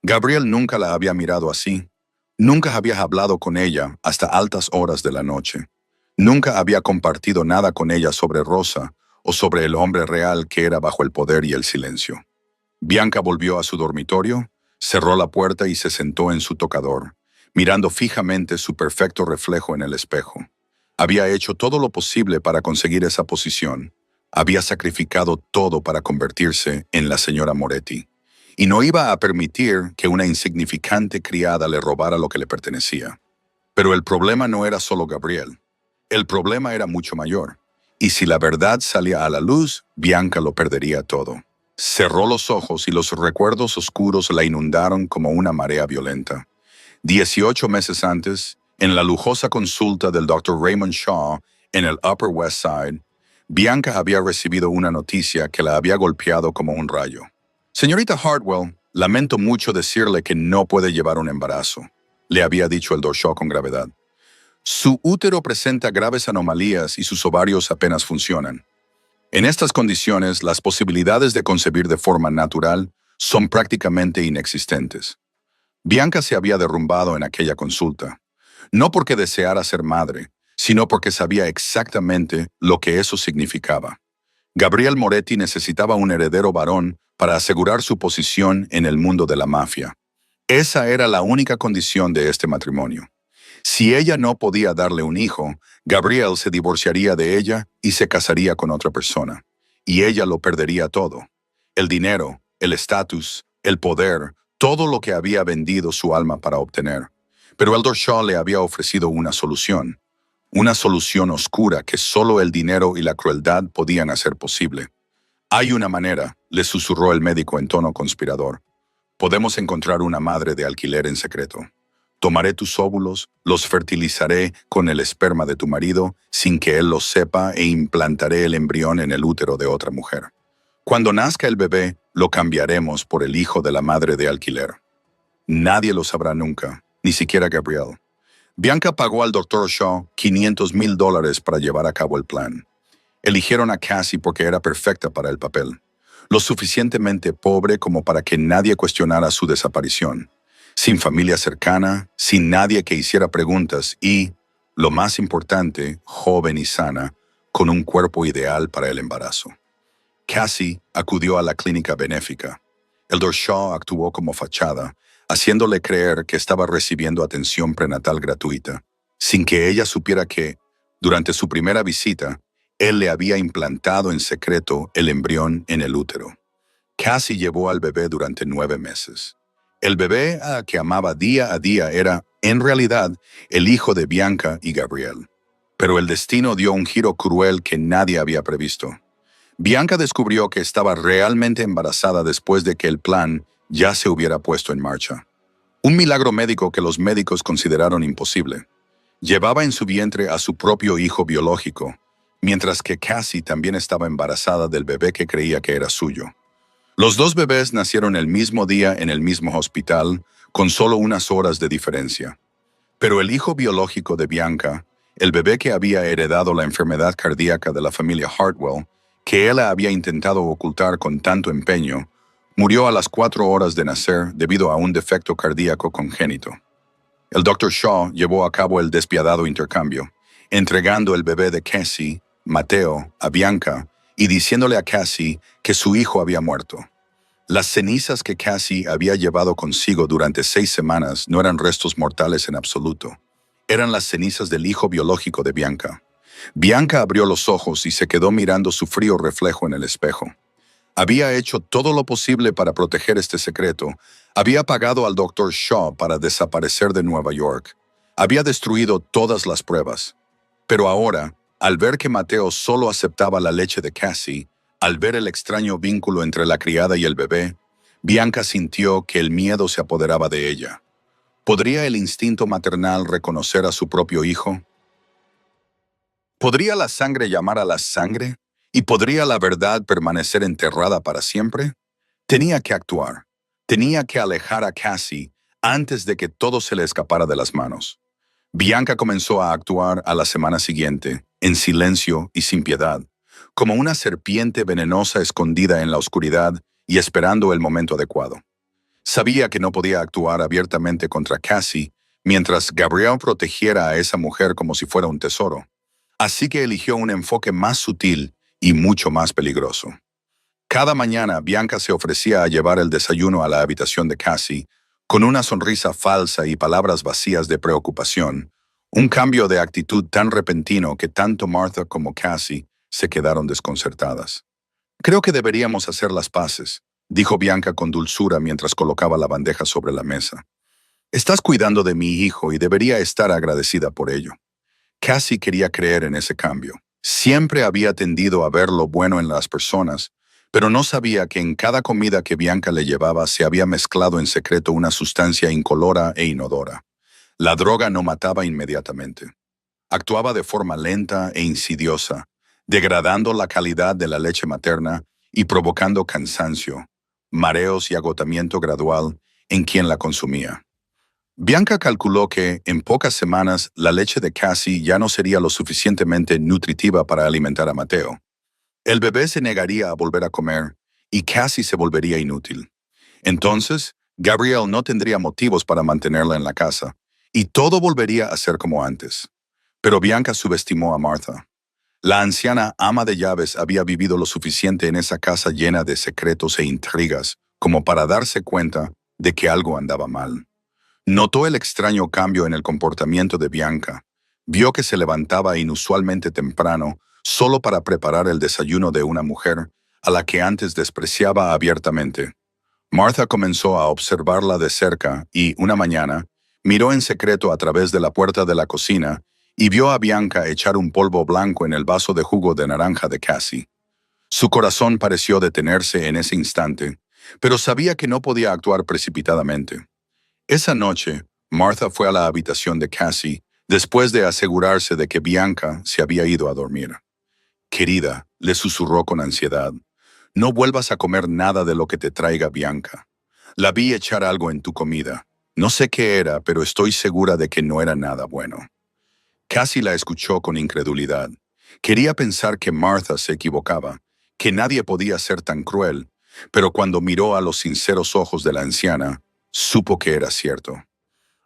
Gabriel nunca la había mirado así. Nunca había hablado con ella hasta altas horas de la noche. Nunca había compartido nada con ella sobre Rosa o sobre el hombre real que era bajo el poder y el silencio. Bianca volvió a su dormitorio, cerró la puerta y se sentó en su tocador, mirando fijamente su perfecto reflejo en el espejo. Había hecho todo lo posible para conseguir esa posición. Había sacrificado todo para convertirse en la señora Moretti, y no iba a permitir que una insignificante criada le robara lo que le pertenecía. Pero el problema no era solo Gabriel. El problema era mucho mayor, y si la verdad salía a la luz, Bianca lo perdería todo. Cerró los ojos y los recuerdos oscuros la inundaron como una marea violenta. 18 meses antes, en la lujosa consulta del Dr. Raymond Shaw en el Upper West Side, Bianca había recibido una noticia que la había golpeado como un rayo. Señorita Hartwell, lamento mucho decirle que no puede llevar un embarazo, le había dicho el Dr. con gravedad. Su útero presenta graves anomalías y sus ovarios apenas funcionan. En estas condiciones, las posibilidades de concebir de forma natural son prácticamente inexistentes. Bianca se había derrumbado en aquella consulta, no porque deseara ser madre, sino porque sabía exactamente lo que eso significaba. Gabriel Moretti necesitaba un heredero varón para asegurar su posición en el mundo de la mafia. Esa era la única condición de este matrimonio. Si ella no podía darle un hijo, Gabriel se divorciaría de ella y se casaría con otra persona. Y ella lo perdería todo. El dinero, el estatus, el poder, todo lo que había vendido su alma para obtener. Pero Elder Shaw le había ofrecido una solución oscura que solo el dinero y la crueldad podían hacer posible. Hay una manera, le susurró el médico en tono conspirador. Podemos encontrar una madre de alquiler en secreto. Tomaré tus óvulos, los fertilizaré con el esperma de tu marido sin que él lo sepa e implantaré el embrión en el útero de otra mujer. Cuando nazca el bebé, lo cambiaremos por el hijo de la madre de alquiler. Nadie lo sabrá nunca, ni siquiera Gabriel. Bianca pagó al Dr. Shaw $500,000 para llevar a cabo el plan. Eligieron a Cassie porque era perfecta para el papel, lo suficientemente pobre como para que nadie cuestionara su desaparición, sin familia cercana, sin nadie que hiciera preguntas y, lo más importante, joven y sana, con un cuerpo ideal para el embarazo. Cassie acudió a la clínica benéfica. Elder Shaw actuó como fachada, haciéndole creer que estaba recibiendo atención prenatal gratuita, sin que ella supiera que, durante su primera visita, él le había implantado en secreto el embrión en el útero. Cassie llevó al bebé durante 9 meses. El bebé que amaba día a día era, en realidad, el hijo de Bianca y Gabriel. Pero el destino dio un giro cruel que nadie había previsto. Bianca descubrió que estaba realmente embarazada después de que el plan ya se hubiera puesto en marcha. Un milagro médico que los médicos consideraron imposible. Llevaba en su vientre a su propio hijo biológico, mientras que Cassie también estaba embarazada del bebé que creía que era suyo. Los dos bebés nacieron el mismo día en el mismo hospital, con solo unas horas de diferencia. Pero el hijo biológico de Bianca, el bebé que había heredado la enfermedad cardíaca de la familia Hartwell, que ella había intentado ocultar con tanto empeño, murió a las 4 horas de nacer debido a un defecto cardíaco congénito. El Dr. Shaw llevó a cabo el despiadado intercambio, entregando el bebé de Cassie, Mateo, a Bianca y diciéndole a Cassie que su hijo había muerto. Las cenizas que Cassie había llevado consigo durante 6 semanas no eran restos mortales en absoluto. Eran las cenizas del hijo biológico de Bianca. Bianca abrió los ojos y se quedó mirando su frío reflejo en el espejo. Había hecho todo lo posible para proteger este secreto. Había pagado al Dr. Shaw para desaparecer de Nueva York. Había destruido todas las pruebas. Pero ahora, al ver que Mateo solo aceptaba la leche de Cassie, al ver el extraño vínculo entre la criada y el bebé, Bianca sintió que el miedo se apoderaba de ella. ¿Podría el instinto maternal reconocer a su propio hijo? ¿Podría la sangre llamar a la sangre? ¿Y podría la verdad permanecer enterrada para siempre? Tenía que actuar. Tenía que alejar a Cassie antes de que todo se le escapara de las manos. Bianca comenzó a actuar a la semana siguiente, en silencio y sin piedad, como una serpiente venenosa escondida en la oscuridad y esperando el momento adecuado. Sabía que no podía actuar abiertamente contra Cassie mientras Gabriel protegiera a esa mujer como si fuera un tesoro. Así que eligió un enfoque más sutil y mucho más peligroso. Cada mañana Bianca se ofrecía a llevar el desayuno a la habitación de Cassie, con una sonrisa falsa y palabras vacías de preocupación, un cambio de actitud tan repentino que tanto Martha como Cassie se quedaron desconcertadas. Creo que deberíamos hacer las paces, dijo Bianca con dulzura mientras colocaba la bandeja sobre la mesa. Estás cuidando de mi hijo y debería estar agradecida por ello. Cassie quería creer en ese cambio. Siempre había tendido a ver lo bueno en las personas, pero no sabía que en cada comida que Bianca le llevaba se había mezclado en secreto una sustancia incolora e inodora. La droga no mataba inmediatamente. Actuaba de forma lenta e insidiosa, degradando la calidad de la leche materna y provocando cansancio, mareos y agotamiento gradual en quien la consumía. Bianca calculó que, en pocas semanas, la leche de Cassie ya no sería lo suficientemente nutritiva para alimentar a Mateo. El bebé se negaría a volver a comer y Cassie se volvería inútil. Entonces, Gabrielle no tendría motivos para mantenerla en la casa, y todo volvería a ser como antes. Pero Bianca subestimó a Martha. La anciana ama de llaves había vivido lo suficiente en esa casa llena de secretos e intrigas como para darse cuenta de que algo andaba mal. Notó el extraño cambio en el comportamiento de Bianca. Vio que se levantaba inusualmente temprano solo para preparar el desayuno de una mujer a la que antes despreciaba abiertamente. Martha comenzó a observarla de cerca y, una mañana, miró en secreto a través de la puerta de la cocina y vio a Bianca echar un polvo blanco en el vaso de jugo de naranja de Cassie. Su corazón pareció detenerse en ese instante, pero sabía que no podía actuar precipitadamente. Esa noche, Martha fue a la habitación de Cassie después de asegurarse de que Bianca se había ido a dormir. «Querida», le susurró con ansiedad, «no vuelvas a comer nada de lo que te traiga Bianca. La vi echar algo en tu comida. No sé qué era, pero estoy segura de que no era nada bueno». Cassie la escuchó con incredulidad. Quería pensar que Martha se equivocaba, que nadie podía ser tan cruel, pero cuando miró a los sinceros ojos de la anciana, supo que era cierto.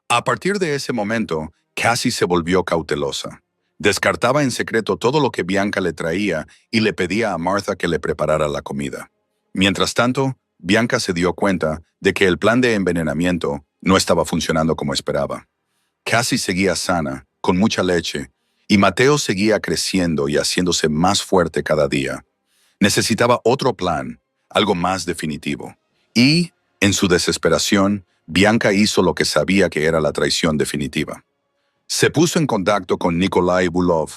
A partir de ese momento, Cassie se volvió cautelosa. Descartaba en secreto todo lo que Bianca le traía y le pedía a Martha que le preparara la comida. Mientras tanto, Bianca se dio cuenta de que el plan de envenenamiento no estaba funcionando como esperaba. Cassie seguía sana, con mucha leche, y Mateo seguía creciendo y haciéndose más fuerte cada día. Necesitaba otro plan, algo más definitivo. Y, en su desesperación, Bianca hizo lo que sabía que era la traición definitiva. Se puso en contacto con Nikolai Bulov.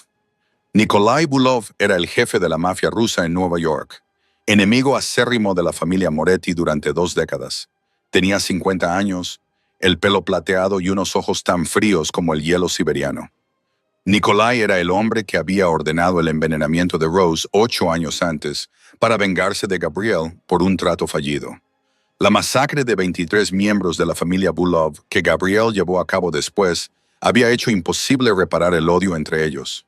Nikolai Bulov era el jefe de la mafia rusa en Nueva York, enemigo acérrimo de la familia Moretti durante 2 décadas. Tenía 50 años, el pelo plateado y unos ojos tan fríos como el hielo siberiano. Nikolai era el hombre que había ordenado el envenenamiento de Rose 8 años antes para vengarse de Gabrielle por un trato fallido. La masacre de 23 miembros de la familia Bulov que Gabrielle llevó a cabo después había hecho imposible reparar el odio entre ellos.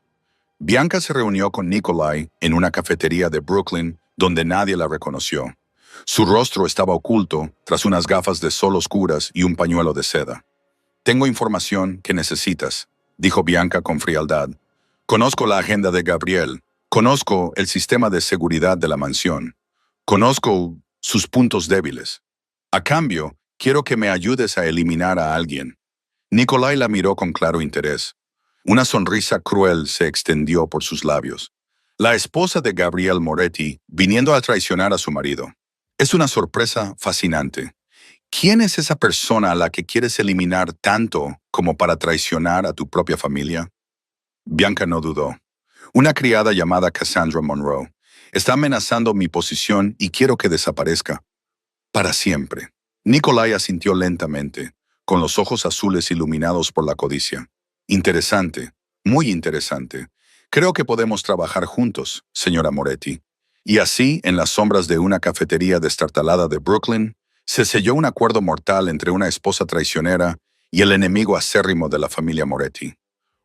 Bianca se reunió con Nikolai en una cafetería de Brooklyn donde nadie la reconoció. Su rostro estaba oculto tras unas gafas de sol oscuras y un pañuelo de seda. «Tengo información que necesitas», dijo Bianca con frialdad. «Conozco la agenda de Gabriel. Conozco el sistema de seguridad de la mansión. Conozco sus puntos débiles. A cambio, quiero que me ayudes a eliminar a alguien». Nikolai la miró con claro interés. Una sonrisa cruel se extendió por sus labios. La esposa de Gabriel Moretti, viniendo a traicionar a su marido. Es una sorpresa fascinante. ¿Quién es esa persona a la que quieres eliminar tanto como para traicionar a tu propia familia? Bianca no dudó. Una criada llamada Cassandra Monroe. Está amenazando mi posición y quiero que desaparezca. Para siempre. Nikolai asintió lentamente, con los ojos azules iluminados por la codicia. Interesante, muy interesante. Creo que podemos trabajar juntos, señora Moretti. Y así, en las sombras de una cafetería destartalada de Brooklyn, se selló un acuerdo mortal entre una esposa traicionera y el enemigo acérrimo de la familia Moretti.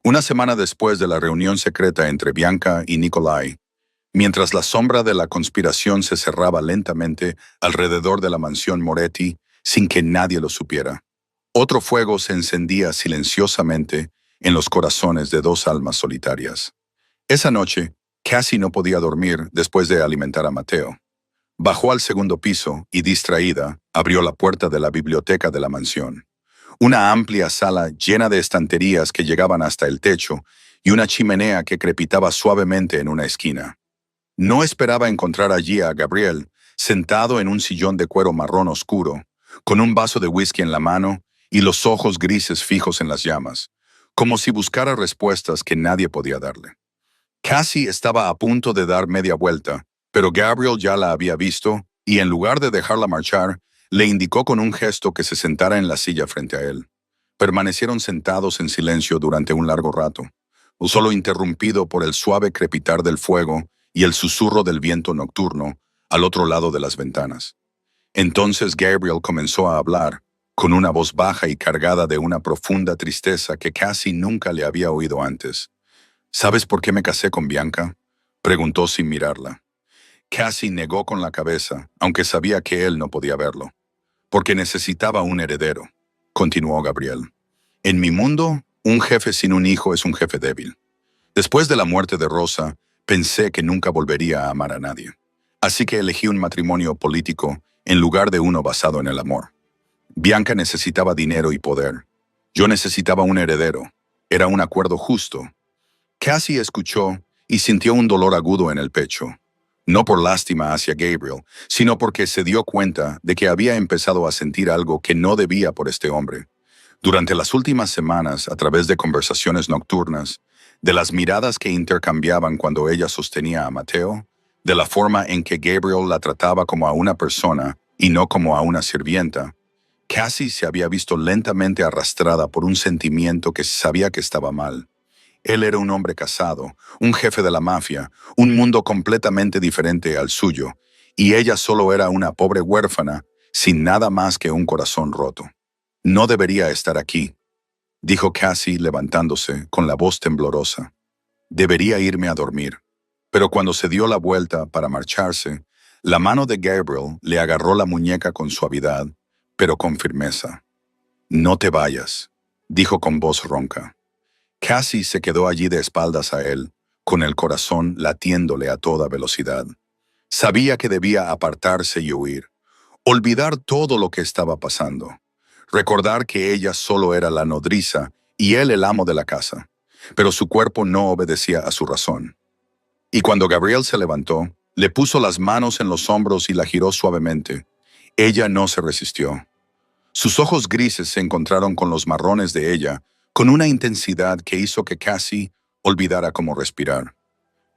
Una semana después de la reunión secreta entre Bianca y Nikolai, mientras la sombra de la conspiración se cerraba lentamente alrededor de la mansión Moretti sin que nadie lo supiera, otro fuego se encendía silenciosamente en los corazones de 2 almas solitarias. Esa noche, Cassie no podía dormir después de alimentar a Mateo. Bajó al segundo piso y, distraída, abrió la puerta de la biblioteca de la mansión. Una amplia sala llena de estanterías que llegaban hasta el techo y una chimenea que crepitaba suavemente en una esquina. No esperaba encontrar allí a Gabriel, sentado en un sillón de cuero marrón oscuro, con un vaso de whisky en la mano y los ojos grises fijos en las llamas, como si buscara respuestas que nadie podía darle. Cassie estaba a punto de dar media vuelta, pero Gabriel ya la había visto y, en lugar de dejarla marchar, le indicó con un gesto que se sentara en la silla frente a él. Permanecieron sentados en silencio durante un largo rato. solo interrumpido por el suave crepitar del fuego y el susurro del viento nocturno al otro lado de las ventanas. Entonces Gabriel comenzó a hablar, con una voz baja y cargada de una profunda tristeza que casi nunca le había oído antes. ¿Sabes por qué me casé con Bianca?, preguntó sin mirarla. Cassie negó con la cabeza, aunque sabía que él no podía verlo. Porque necesitaba un heredero, continuó Gabriel. En mi mundo, un jefe sin un hijo es un jefe débil. Después de la muerte de Rosa, pensé que nunca volvería a amar a nadie. Así que elegí un matrimonio político en lugar de uno basado en el amor. Bianca necesitaba dinero y poder. Yo necesitaba un heredero. Era un acuerdo justo. Cassie escuchó y sintió un dolor agudo en el pecho. No por lástima hacia Gabriel, sino porque se dio cuenta de que había empezado a sentir algo que no debía por este hombre. Durante las últimas semanas, a través de conversaciones nocturnas, de las miradas que intercambiaban cuando ella sostenía a Mateo, de la forma en que Gabriel la trataba como a una persona y no como a una sirvienta, Cassie se había visto lentamente arrastrada por un sentimiento que sabía que estaba mal. Él era un hombre casado, un jefe de la mafia, un mundo completamente diferente al suyo, y ella solo era una pobre huérfana, sin nada más que un corazón roto. No debería estar aquí, dijo Cassie levantándose con la voz temblorosa. Debería irme a dormir. Pero cuando se dio la vuelta para marcharse, la mano de Gabriel le agarró la muñeca con suavidad, pero con firmeza. No te vayas, dijo con voz ronca. Cassie se quedó allí de espaldas a él, con el corazón latiéndole a toda velocidad. Sabía que debía apartarse y huir, olvidar todo lo que estaba pasando, recordar que ella solo era la nodriza y él el amo de la casa, pero su cuerpo no obedecía a su razón. Y cuando Gabriel se levantó, le puso las manos en los hombros y la giró suavemente. Ella no se resistió. Sus ojos grises se encontraron con los marrones de ella, con una intensidad que hizo que Cassie olvidara cómo respirar.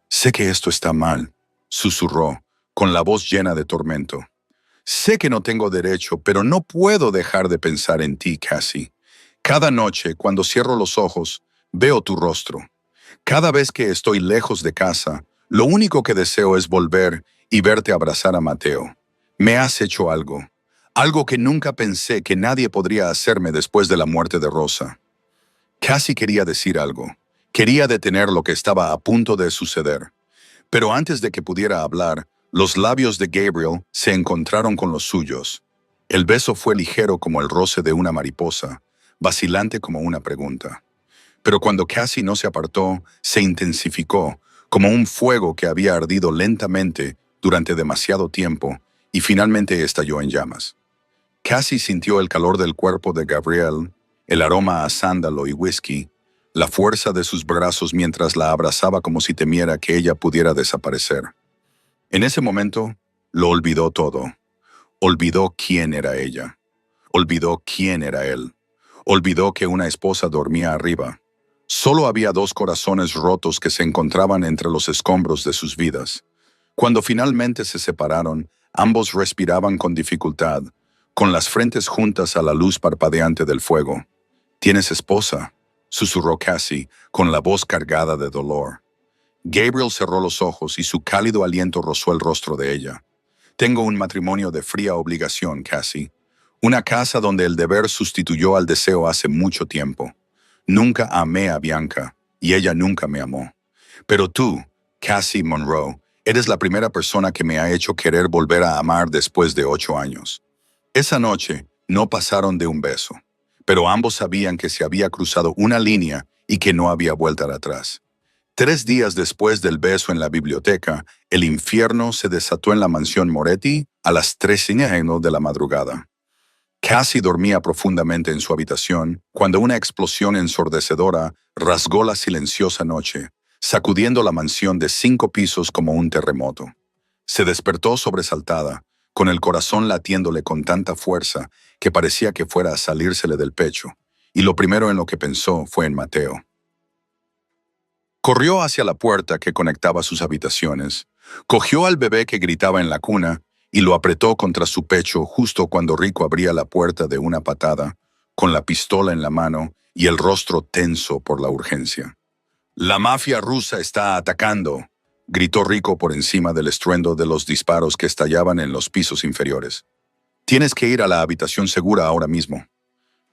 Sé que esto está mal, susurró, con la voz llena de tormento. Sé que no tengo derecho, pero no puedo dejar de pensar en ti, Cassie. Cada noche, cuando cierro los ojos, veo tu rostro. Cada vez que estoy lejos de casa, lo único que deseo es volver y verte abrazar a Mateo. Me has hecho algo, algo que nunca pensé que nadie podría hacerme después de la muerte de Rosa. Cassie quería decir algo. Quería detener lo que estaba a punto de suceder. Pero antes de que pudiera hablar, los labios de Gabriel se encontraron con los suyos. El beso fue ligero como el roce de una mariposa, vacilante como una pregunta. Pero cuando Cassie no se apartó, se intensificó, como un fuego que había ardido lentamente durante demasiado tiempo y finalmente estalló en llamas. Cassie sintió el calor del cuerpo de Gabriel, el aroma a sándalo y whisky, la fuerza de sus brazos mientras la abrazaba como si temiera que ella pudiera desaparecer. En ese momento, lo olvidó todo. Olvidó quién era ella. Olvidó quién era él. Olvidó que una esposa dormía arriba. Solo había dos corazones rotos que se encontraban entre los escombros de sus vidas. Cuando finalmente se separaron, ambos respiraban con dificultad, con las frentes juntas a la luz parpadeante del fuego. «¿Tienes esposa?», susurró Cassie, con la voz cargada de dolor. Gabriel cerró los ojos y su cálido aliento rozó el rostro de ella. «Tengo un matrimonio de fría obligación, Cassie. Una casa donde el deber sustituyó al deseo hace mucho tiempo. Nunca amé a Bianca, y ella nunca me amó. Pero tú, Cassie Monroe, eres la primera persona que me ha hecho querer volver a amar después de 8 años». Esa noche no pasaron de un beso, pero ambos sabían que se había cruzado una línea y que no había vuelta atrás. 3 días después del beso en la biblioteca, el infierno se desató en la mansión Moretti a las 3:30 de la madrugada. Cassie dormía profundamente en su habitación cuando una explosión ensordecedora rasgó la silenciosa noche, sacudiendo la mansión de 5 pisos como un terremoto. Se despertó sobresaltada, con el corazón latiéndole con tanta fuerza que parecía que fuera a salírsele del pecho, y lo primero en lo que pensó fue en Mateo. Corrió hacia la puerta que conectaba sus habitaciones, cogió al bebé que gritaba en la cuna y lo apretó contra su pecho justo cuando Rico abría la puerta de una patada, con la pistola en la mano y el rostro tenso por la urgencia. La mafia rusa está atacando, gritó Rico por encima del estruendo de los disparos que estallaban en los pisos inferiores. Tienes que ir a la habitación segura ahora mismo.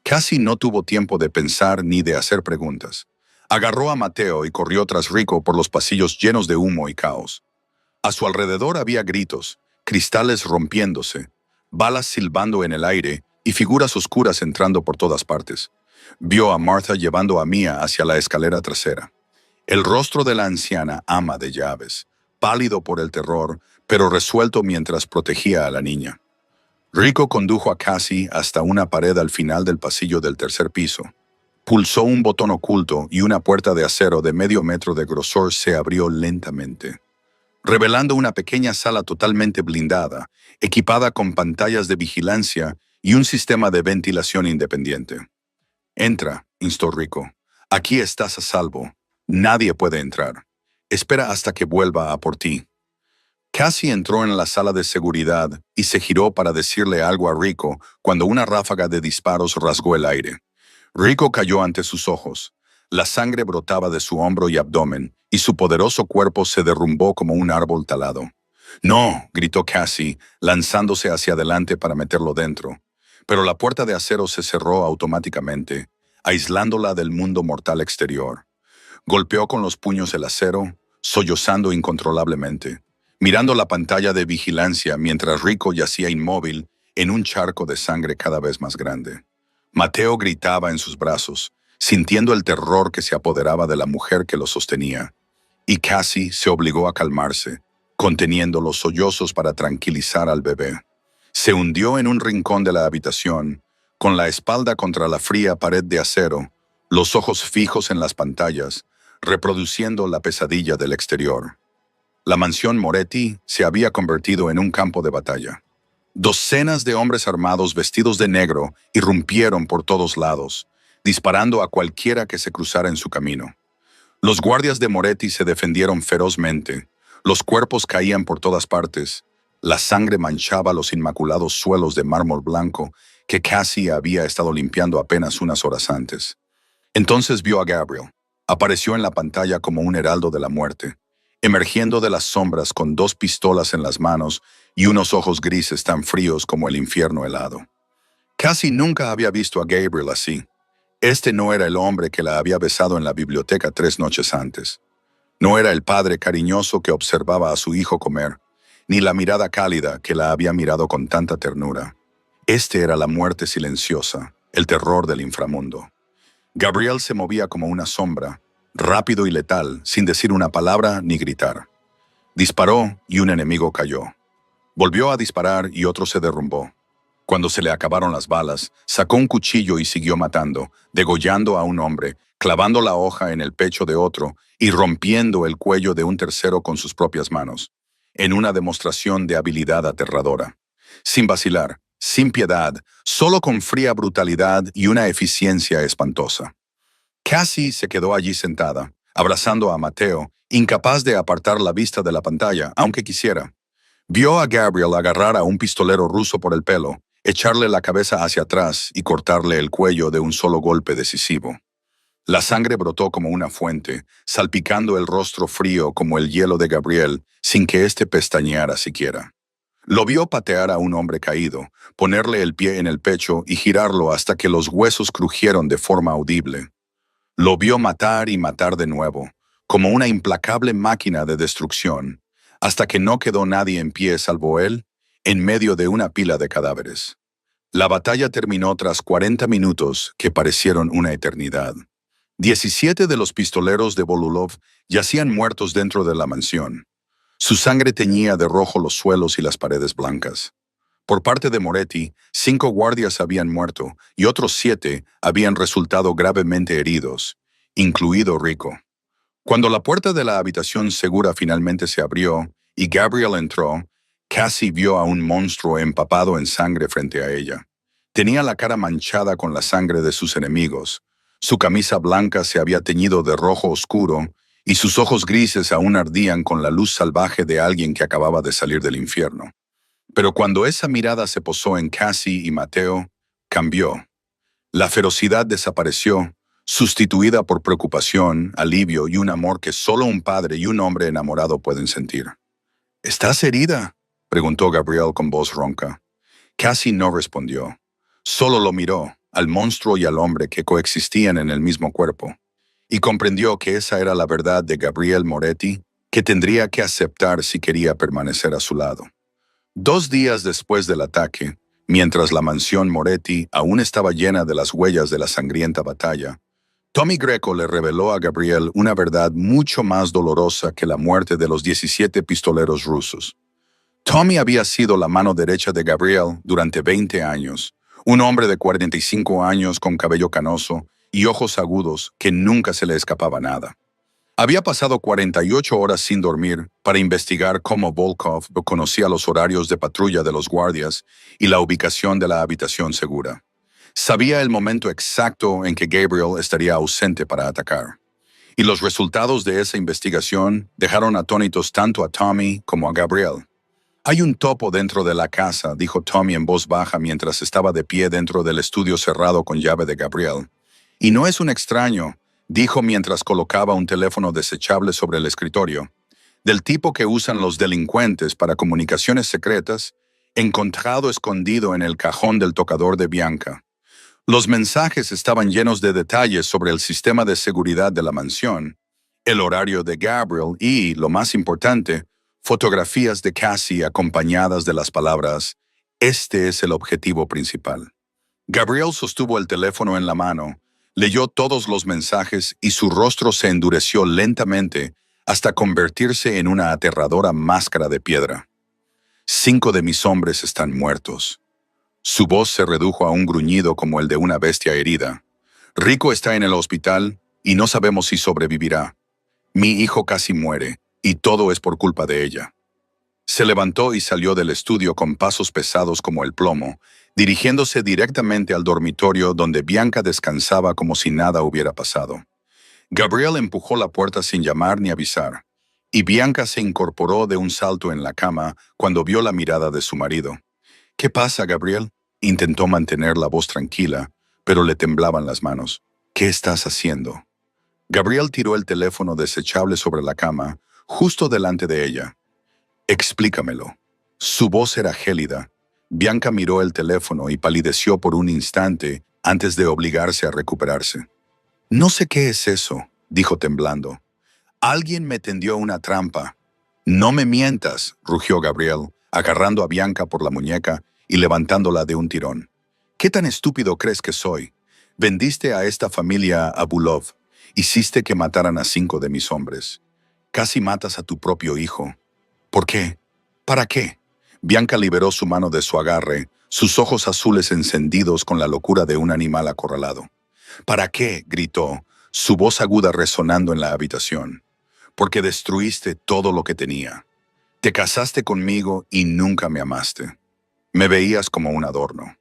Casi no tuvo tiempo de pensar ni de hacer preguntas. Agarró a Mateo y corrió tras Rico por los pasillos llenos de humo y caos. A su alrededor había gritos, cristales rompiéndose, balas silbando en el aire y figuras oscuras entrando por todas partes. Vio a Martha llevando a Mia hacia la escalera trasera. El rostro de la anciana ama de llaves, pálido por el terror, pero resuelto mientras protegía a la niña. Rico condujo a Cassie hasta una pared al final del pasillo del tercer piso. Pulsó un botón oculto y una puerta de acero de medio metro de grosor se abrió lentamente, revelando una pequeña sala totalmente blindada, equipada con pantallas de vigilancia y un sistema de ventilación independiente. Entra, instó Rico. Aquí estás a salvo. Nadie puede entrar. Espera hasta que vuelva a por ti. Cassie entró en la sala de seguridad y se giró para decirle algo a Rico cuando una ráfaga de disparos rasgó el aire. Rico cayó ante sus ojos. La sangre brotaba de su hombro y abdomen, y su poderoso cuerpo se derrumbó como un árbol talado. «No», gritó Cassie, lanzándose hacia adelante para meterlo dentro. Pero la puerta de acero se cerró automáticamente, aislándola del mundo mortal exterior. Golpeó con los puños el acero, sollozando incontrolablemente, mirando la pantalla de vigilancia mientras Rico yacía inmóvil en un charco de sangre cada vez más grande. Mateo gritaba en sus brazos, sintiendo el terror que se apoderaba de la mujer que lo sostenía, y Cassie se obligó a calmarse, conteniendo los sollozos para tranquilizar al bebé. Se hundió en un rincón de la habitación, con la espalda contra la fría pared de acero, los ojos fijos en las pantallas, reproduciendo la pesadilla del exterior. La mansión Moretti se había convertido en un campo de batalla. Docenas de hombres armados vestidos de negro irrumpieron por todos lados, disparando a cualquiera que se cruzara en su camino. Los guardias de Moretti se defendieron ferozmente, los cuerpos caían por todas partes, la sangre manchaba los inmaculados suelos de mármol blanco que Cassie había estado limpiando apenas unas horas antes. Entonces vio a Gabriel. Apareció en la pantalla como un heraldo de la muerte, emergiendo de las sombras con 2 pistolas en las manos y unos ojos grises tan fríos como el infierno helado. Cassie nunca había visto a Gabriel así. Este no era el hombre que la había besado en la biblioteca 3 noches antes. No era el padre cariñoso que observaba a su hijo comer, ni la mirada cálida que la había mirado con tanta ternura. Este era la muerte silenciosa, el terror del inframundo. Gabriel se movía como una sombra, rápido y letal, sin decir una palabra ni gritar. Disparó y un enemigo cayó. Volvió a disparar y otro se derrumbó. Cuando se le acabaron las balas, sacó un cuchillo y siguió matando, degollando a un hombre, clavando la hoja en el pecho de otro y rompiendo el cuello de un tercero con sus propias manos, en una demostración de habilidad aterradora. Sin vacilar, sin piedad, solo con fría brutalidad y una eficiencia espantosa. Cassie se quedó allí sentada, abrazando a Mateo, incapaz de apartar la vista de la pantalla, aunque quisiera. Vio a Gabriel agarrar a un pistolero ruso por el pelo, echarle la cabeza hacia atrás y cortarle el cuello de un solo golpe decisivo. La sangre brotó como una fuente, salpicando el rostro frío como el hielo de Gabriel, sin que éste pestañeara siquiera. Lo vio patear a un hombre caído, ponerle el pie en el pecho y girarlo hasta que los huesos crujieron de forma audible. Lo vio matar y matar de nuevo, como una implacable máquina de destrucción, hasta que no quedó nadie en pie salvo él, en medio de una pila de cadáveres. La batalla terminó tras 40 minutos que parecieron una eternidad. 17 de los pistoleros de Volulov yacían muertos dentro de la mansión. Su sangre teñía de rojo los suelos y las paredes blancas. Por parte de Moretti, 5 guardias habían muerto y otros 7 habían resultado gravemente heridos, incluido Rico. Cuando la puerta de la habitación segura finalmente se abrió y Gabriel entró, Cassie vio a un monstruo empapado en sangre frente a ella. Tenía la cara manchada con la sangre de sus enemigos. Su camisa blanca se había teñido de rojo oscuro y sus ojos grises aún ardían con la luz salvaje de alguien que acababa de salir del infierno. Pero cuando esa mirada se posó en Cassie y Mateo, cambió. La ferocidad desapareció, sustituida por preocupación, alivio y un amor que solo un padre y un hombre enamorado pueden sentir. ¿Estás herida?, preguntó Gabriel con voz ronca. Cassie no respondió. Solo lo miró, al monstruo y al hombre que coexistían en el mismo cuerpo, y comprendió que esa era la verdad de Gabriel Moretti, que tendría que aceptar si quería permanecer a su lado. 2 días después del ataque, mientras la mansión Moretti aún estaba llena de las huellas de la sangrienta batalla, Tommy Greco le reveló a Gabriel una verdad mucho más dolorosa que la muerte de los 17 pistoleros rusos. Tommy había sido la mano derecha de Gabriel durante 20 años, un hombre de 45 años con cabello canoso y ojos agudos que nunca se le escapaba nada. Había pasado 48 horas sin dormir para investigar cómo Volkov conocía los horarios de patrulla de los guardias y la ubicación de la habitación segura. Sabía el momento exacto en que Gabriel estaría ausente para atacar. Y los resultados de esa investigación dejaron atónitos tanto a Tommy como a Gabriel. «Hay un topo dentro de la casa», dijo Tommy en voz baja mientras estaba de pie dentro del estudio cerrado con llave de Gabriel. «Y no es un extraño», dijo mientras colocaba un teléfono desechable sobre el escritorio, «del tipo que usan los delincuentes para comunicaciones secretas, encontrado escondido en el cajón del tocador de Bianca». Los mensajes estaban llenos de detalles sobre el sistema de seguridad de la mansión, el horario de Gabriel y, lo más importante, fotografías de Cassie acompañadas de las palabras «Este es el objetivo principal». Gabriel sostuvo el teléfono en la mano, leyó todos los mensajes y su rostro se endureció lentamente hasta convertirse en una aterradora máscara de piedra. «5 de mis hombres están muertos». Su voz se redujo a un gruñido como el de una bestia herida. «Rico está en el hospital y no sabemos si sobrevivirá. Mi hijo casi muere y todo es por culpa de ella». Se levantó y salió del estudio con pasos pesados como el plomo, dirigiéndose directamente al dormitorio donde Bianca descansaba como si nada hubiera pasado. Gabriel empujó la puerta sin llamar ni avisar, y Bianca se incorporó de un salto en la cama cuando vio la mirada de su marido. «¿Qué pasa, Gabriel?», intentó mantener la voz tranquila, pero le temblaban las manos. «¿Qué estás haciendo?». Gabriel tiró el teléfono desechable sobre la cama, justo delante de ella. «Explícamelo». Su voz era gélida. Bianca miró el teléfono y palideció por un instante antes de obligarse a recuperarse. «No sé qué es eso», dijo temblando. «Alguien me tendió una trampa». «No me mientas», rugió Gabriel, agarrando a Bianca por la muñeca y levantándola de un tirón. «¿Qué tan estúpido crees que soy? Vendiste a esta familia a Bulov. Hiciste que mataran a 5 de mis hombres. Casi matas a tu propio hijo. ¿Por qué? ¿Para qué?». Bianca liberó su mano de su agarre, sus ojos azules encendidos con la locura de un animal acorralado. «¿Para qué?», gritó, su voz aguda resonando en la habitación. «Porque destruiste todo lo que tenía. Te casaste conmigo y nunca me amaste. Me veías como un adorno.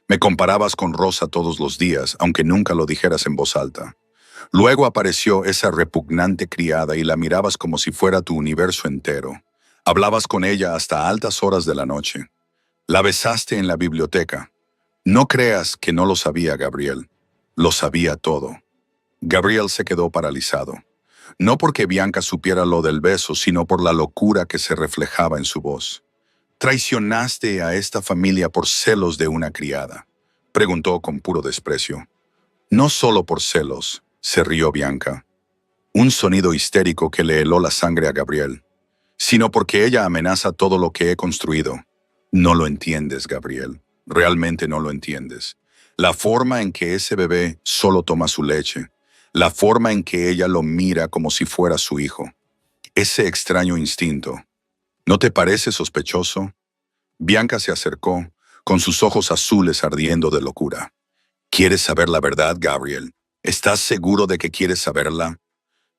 Me comparabas con Rosa todos los días, aunque nunca lo dijeras en voz alta. Luego apareció esa repugnante criada y la mirabas como si fuera tu universo entero. Hablabas con ella hasta altas horas de la noche. La besaste en la biblioteca. No creas que no lo sabía Gabriel. Lo sabía todo». Gabriel se quedó paralizado. No porque Bianca supiera lo del beso, sino por la locura que se reflejaba en su voz. «¿Traicionaste a esta familia por celos de una criada?», preguntó con puro desprecio. «No solo por celos», se rió Bianca. Un sonido histérico que le heló la sangre a Gabriel. «Sino porque ella amenaza todo lo que he construido». «No lo entiendes, Gabriel. Realmente no lo entiendes. La forma en que ese bebé solo toma su leche. La forma en que ella lo mira como si fuera su hijo. Ese extraño instinto. ¿No te parece sospechoso?». Bianca se acercó, con sus ojos azules ardiendo de locura. «¿Quieres saber la verdad, Gabriel? ¿Estás seguro de que quieres saberla?».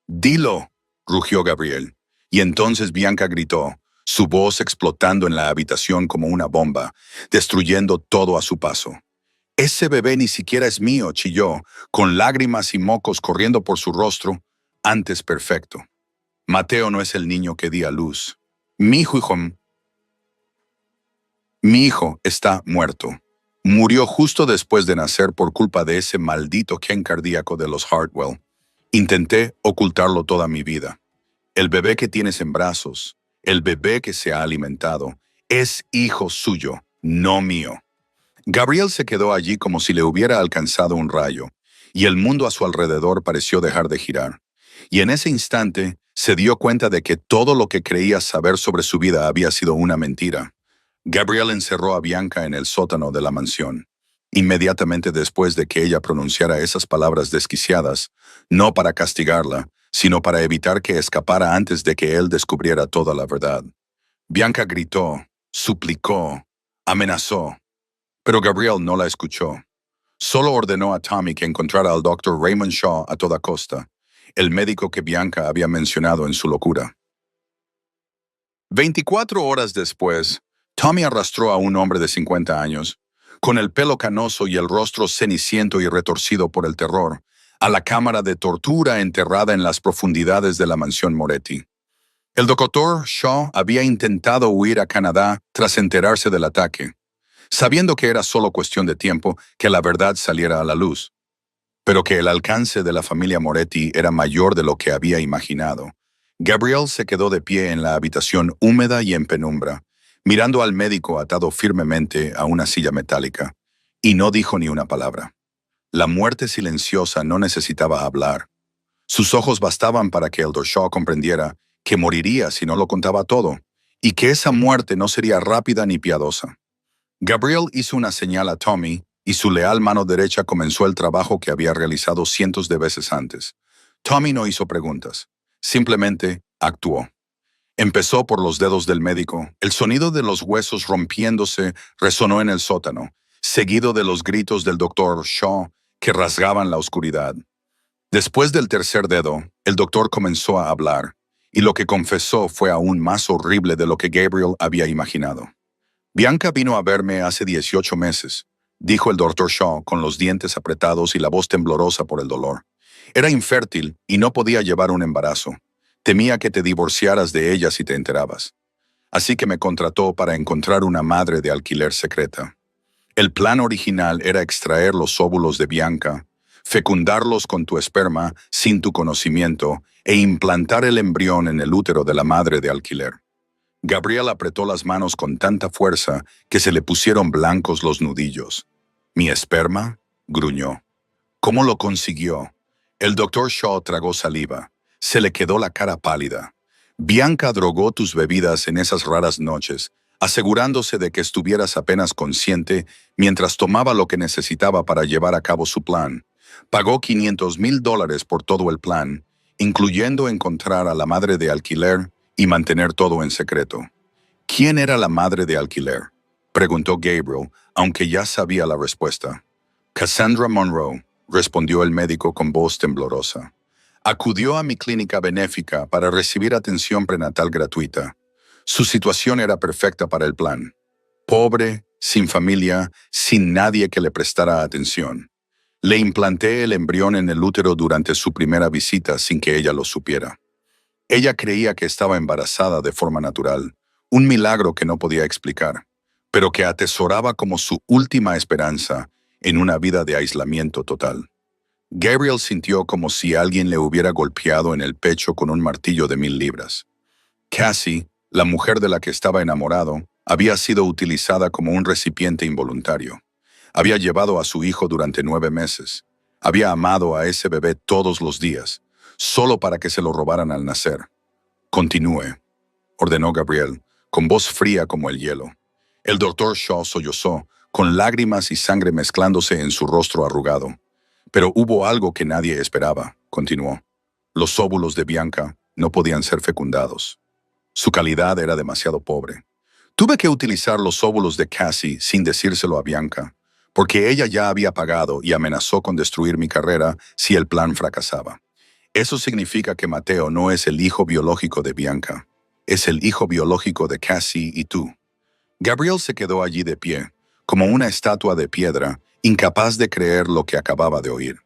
«Dilo», rugió Gabriel. Y entonces Bianca gritó, su voz explotando en la habitación como una bomba, destruyendo todo a su paso. «Ese bebé ni siquiera es mío», chilló, con lágrimas y mocos corriendo por su rostro, antes perfecto. «Mateo no es el niño que di a luz. Mi hijo está muerto». Murió justo después de nacer por culpa de ese maldito gen cardíaco de los Hartwell. Intenté ocultarlo toda mi vida. El bebé que tienes en brazos, el bebé que se ha alimentado, es hijo suyo, no mío. Gabriel se quedó allí como si le hubiera alcanzado un rayo, y el mundo a su alrededor pareció dejar de girar. Y en ese instante se dio cuenta de que todo lo que creía saber sobre su vida había sido una mentira. Gabriel encerró a Bianca en el sótano de la mansión. Inmediatamente después de que ella pronunciara esas palabras desquiciadas, no para castigarla, sino para evitar que escapara antes de que él descubriera toda la verdad. Bianca gritó, suplicó, amenazó, pero Gabriel no la escuchó. Solo ordenó a Tommy que encontrara al doctor Raymond Shaw a toda costa, el médico que Bianca había mencionado en su locura. 24 horas después, Tommy arrastró a un hombre de 50 años, con el pelo canoso y el rostro ceniciento y retorcido por el terror, a la cámara de tortura enterrada en las profundidades de la mansión Moretti. El doctor Shaw había intentado huir a Canadá tras enterarse del ataque, sabiendo que era solo cuestión de tiempo que la verdad saliera a la luz, pero que el alcance de la familia Moretti era mayor de lo que había imaginado. Gabriel se quedó de pie en la habitación húmeda y en penumbra, mirando al médico atado firmemente a una silla metálica, y no dijo ni una palabra. La muerte silenciosa no necesitaba hablar. Sus ojos bastaban para que el Dr. Shaw comprendiera que moriría si no lo contaba todo, y que esa muerte no sería rápida ni piadosa. Gabriel hizo una señal a Tommy, y su leal mano derecha comenzó el trabajo que había realizado cientos de veces antes. Tommy no hizo preguntas, simplemente actuó. Empezó por los dedos del médico. El sonido de los huesos rompiéndose resonó en el sótano, seguido de los gritos del doctor Shaw que rasgaban la oscuridad. Después del tercer dedo, el doctor comenzó a hablar, y lo que confesó fue aún más horrible de lo que Gabriel había imaginado. Bianca vino a verme hace 18 meses, dijo el doctor Shaw con los dientes apretados y la voz temblorosa por el dolor. Era infértil y no podía llevar un embarazo. Temía que te divorciaras de ella si te enterabas. Así que me contrató para encontrar una madre de alquiler secreta. El plan original era extraer los óvulos de Bianca, fecundarlos con tu esperma sin tu conocimiento e implantar el embrión en el útero de la madre de alquiler. Gabriel apretó las manos con tanta fuerza que se le pusieron blancos los nudillos. ¿Mi esperma?, gruñó. ¿Cómo lo consiguió? El doctor Shaw tragó saliva. Se le quedó la cara pálida. Bianca drogó tus bebidas en esas raras noches, asegurándose de que estuvieras apenas consciente mientras tomaba lo que necesitaba para llevar a cabo su plan. Pagó $500,000 por todo el plan, incluyendo encontrar a la madre de alquiler y mantener todo en secreto. ¿Quién era la madre de alquiler?, preguntó Gabriel, aunque ya sabía la respuesta. Cassandra Monroe, respondió el médico con voz temblorosa. Acudió a mi clínica benéfica para recibir atención prenatal gratuita. Su situación era perfecta para el plan. Pobre, sin familia, sin nadie que le prestara atención. Le implanté el embrión en el útero durante su primera visita sin que ella lo supiera. Ella creía que estaba embarazada de forma natural, un milagro que no podía explicar, pero que atesoraba como su última esperanza en una vida de aislamiento total. Gabriel sintió como si alguien le hubiera golpeado en el pecho con un martillo de 1,000 libras. Cassie, la mujer de la que estaba enamorado, había sido utilizada como un recipiente involuntario. Había llevado a su hijo durante 9 meses. Había amado a ese bebé todos los días, solo para que se lo robaran al nacer. Continúe, ordenó Gabriel, con voz fría como el hielo. El doctor Shaw sollozó, con lágrimas y sangre mezclándose en su rostro arrugado. Pero hubo algo que nadie esperaba, continuó. Los óvulos de Bianca no podían ser fecundados. Su calidad era demasiado pobre. Tuve que utilizar los óvulos de Cassie sin decírselo a Bianca, porque ella ya había pagado y amenazó con destruir mi carrera si el plan fracasaba. Eso significa que Mateo no es el hijo biológico de Bianca. Es el hijo biológico de Cassie y tú. Gabriel se quedó allí de pie, como una estatua de piedra, incapaz de creer lo que acababa de oír.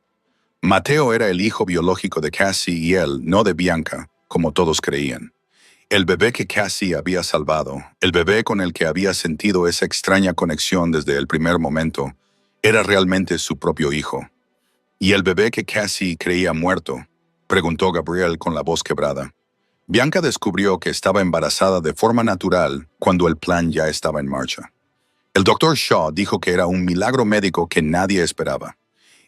Mateo era el hijo biológico de Cassie y él, no de Bianca, como todos creían. El bebé que Cassie había salvado, el bebé con el que había sentido esa extraña conexión desde el primer momento, era realmente su propio hijo. ¿Y el bebé que Cassie creía muerto?, preguntó Gabriel con la voz quebrada. Bianca descubrió que estaba embarazada de forma natural cuando el plan ya estaba en marcha. El doctor Shaw dijo que era un milagro médico que nadie esperaba.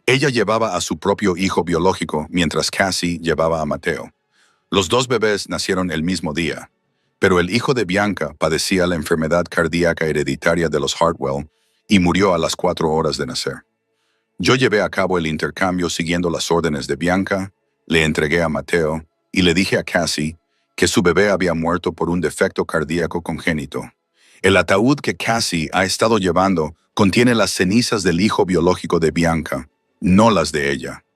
Ella llevaba a su propio hijo biológico mientras Cassie llevaba a Mateo. Los dos bebés nacieron el mismo día, pero el hijo de Bianca padecía la enfermedad cardíaca hereditaria de los Hartwell y murió a las 4 horas de nacer. Yo llevé a cabo el intercambio siguiendo las órdenes de Bianca, le entregué a Mateo y le dije a Cassie que su bebé había muerto por un defecto cardíaco congénito. El ataúd que Cassie ha estado llevando contiene las cenizas del hijo biológico de Bianca, no las de ella.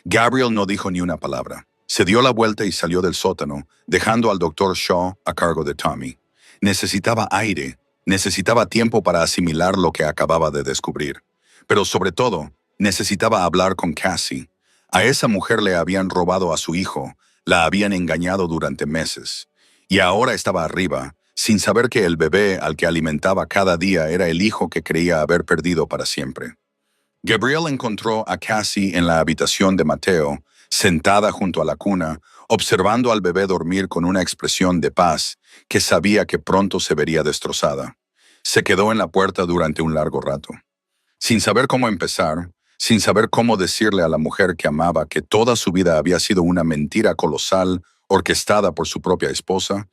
Gabriel no dijo ni una palabra. Se dio la vuelta y salió del sótano, dejando al doctor Shaw a cargo de Tommy. Necesitaba aire, necesitaba tiempo para asimilar lo que acababa de descubrir. Pero sobre todo, necesitaba hablar con Cassie. A esa mujer le habían robado a su hijo, la habían engañado durante meses. Y ahora estaba arriba, sin saber que el bebé al que alimentaba cada día era el hijo que creía haber perdido para siempre. Gabriel encontró a Cassie en la habitación de Mateo, sentada junto a la cuna, observando al bebé dormir con una expresión de paz que sabía que pronto se vería destrozada. Se quedó en la puerta durante un largo rato. Sin saber cómo empezar, sin saber cómo decirle a la mujer que amaba que toda su vida había sido una mentira colosal orquestada por su propia esposa,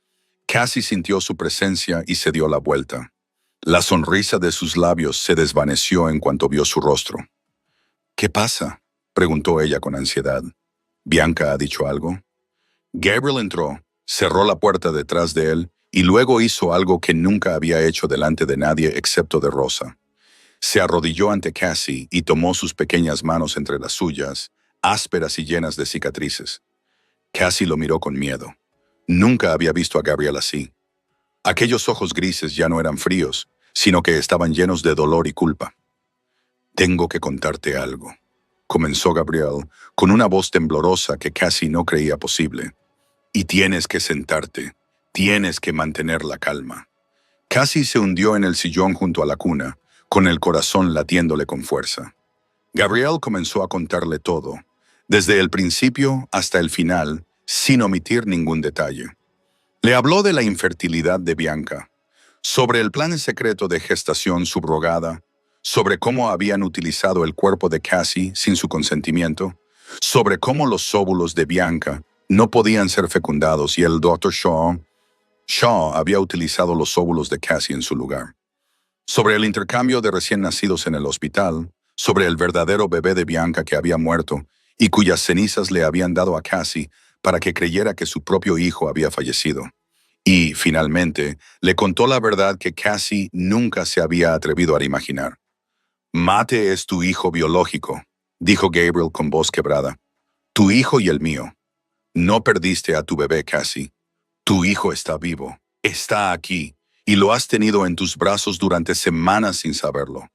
Cassie sintió su presencia y se dio la vuelta. La sonrisa de sus labios se desvaneció en cuanto vio su rostro. ¿Qué pasa?, preguntó ella con ansiedad. ¿Bianca ha dicho algo? Gabriel entró, cerró la puerta detrás de él y luego hizo algo que nunca había hecho delante de nadie excepto de Rosa. Se arrodilló ante Cassie y tomó sus pequeñas manos entre las suyas, ásperas y llenas de cicatrices. Cassie lo miró con miedo. Nunca había visto a Gabriel así. Aquellos ojos grises ya no eran fríos, sino que estaban llenos de dolor y culpa. «Tengo que contarte algo», comenzó Gabriel, con una voz temblorosa que Cassie no creía posible. «Y tienes que sentarte, tienes que mantener la calma». Cassie se hundió en el sillón junto a la cuna, con el corazón latiéndole con fuerza. Gabriel comenzó a contarle todo, desde el principio hasta el final, sin omitir ningún detalle. Le habló de la infertilidad de Bianca, sobre el plan secreto de gestación subrogada, sobre cómo habían utilizado el cuerpo de Cassie sin su consentimiento, sobre cómo los óvulos de Bianca no podían ser fecundados y el Dr. Shaw había utilizado los óvulos de Cassie en su lugar, sobre el intercambio de recién nacidos en el hospital, sobre el verdadero bebé de Bianca que había muerto y cuyas cenizas le habían dado a Cassie para que creyera que su propio hijo había fallecido. Y, finalmente, le contó la verdad que Cassie nunca se había atrevido a imaginar. «Mate es tu hijo biológico», dijo Gabriel con voz quebrada. «Tu hijo y el mío. No perdiste a tu bebé, Cassie. Tu hijo está vivo, está aquí, y lo has tenido en tus brazos durante semanas sin saberlo».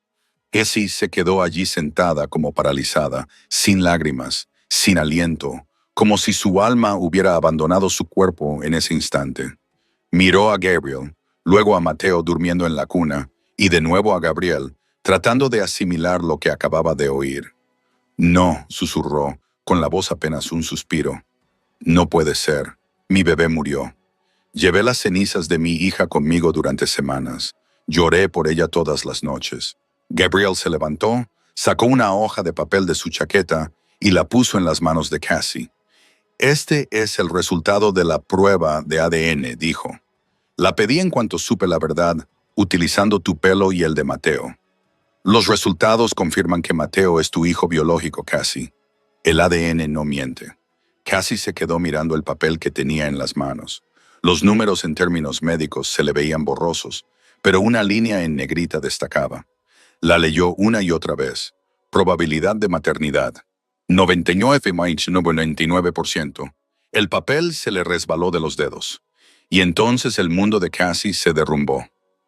Cassie se quedó allí sentada como paralizada, sin lágrimas, sin aliento, como si su alma hubiera abandonado su cuerpo en ese instante. Miró a Gabriel, luego a Mateo durmiendo en la cuna, y de nuevo a Gabriel, tratando de asimilar lo que acababa de oír. «No», susurró, con la voz apenas un suspiro. «No puede ser. Mi bebé murió. Llevé las cenizas de mi hija conmigo durante semanas. Lloré por ella todas las noches». Gabriel se levantó, sacó una hoja de papel de su chaqueta y la puso en las manos de Cassie. «Este es el resultado de la prueba de ADN», dijo. «La pedí en cuanto supe la verdad, utilizando tu pelo y el de Mateo. Los resultados confirman que Mateo es tu hijo biológico, Cassie. El ADN no miente». Cassie se quedó mirando el papel que tenía en las manos. Los números en términos médicos se le veían borrosos, pero una línea en negrita destacaba. La leyó una y otra vez. Probabilidad de maternidad. 99,99%. El papel se le resbaló de los dedos. Y entonces el mundo de Cassie se derrumbó.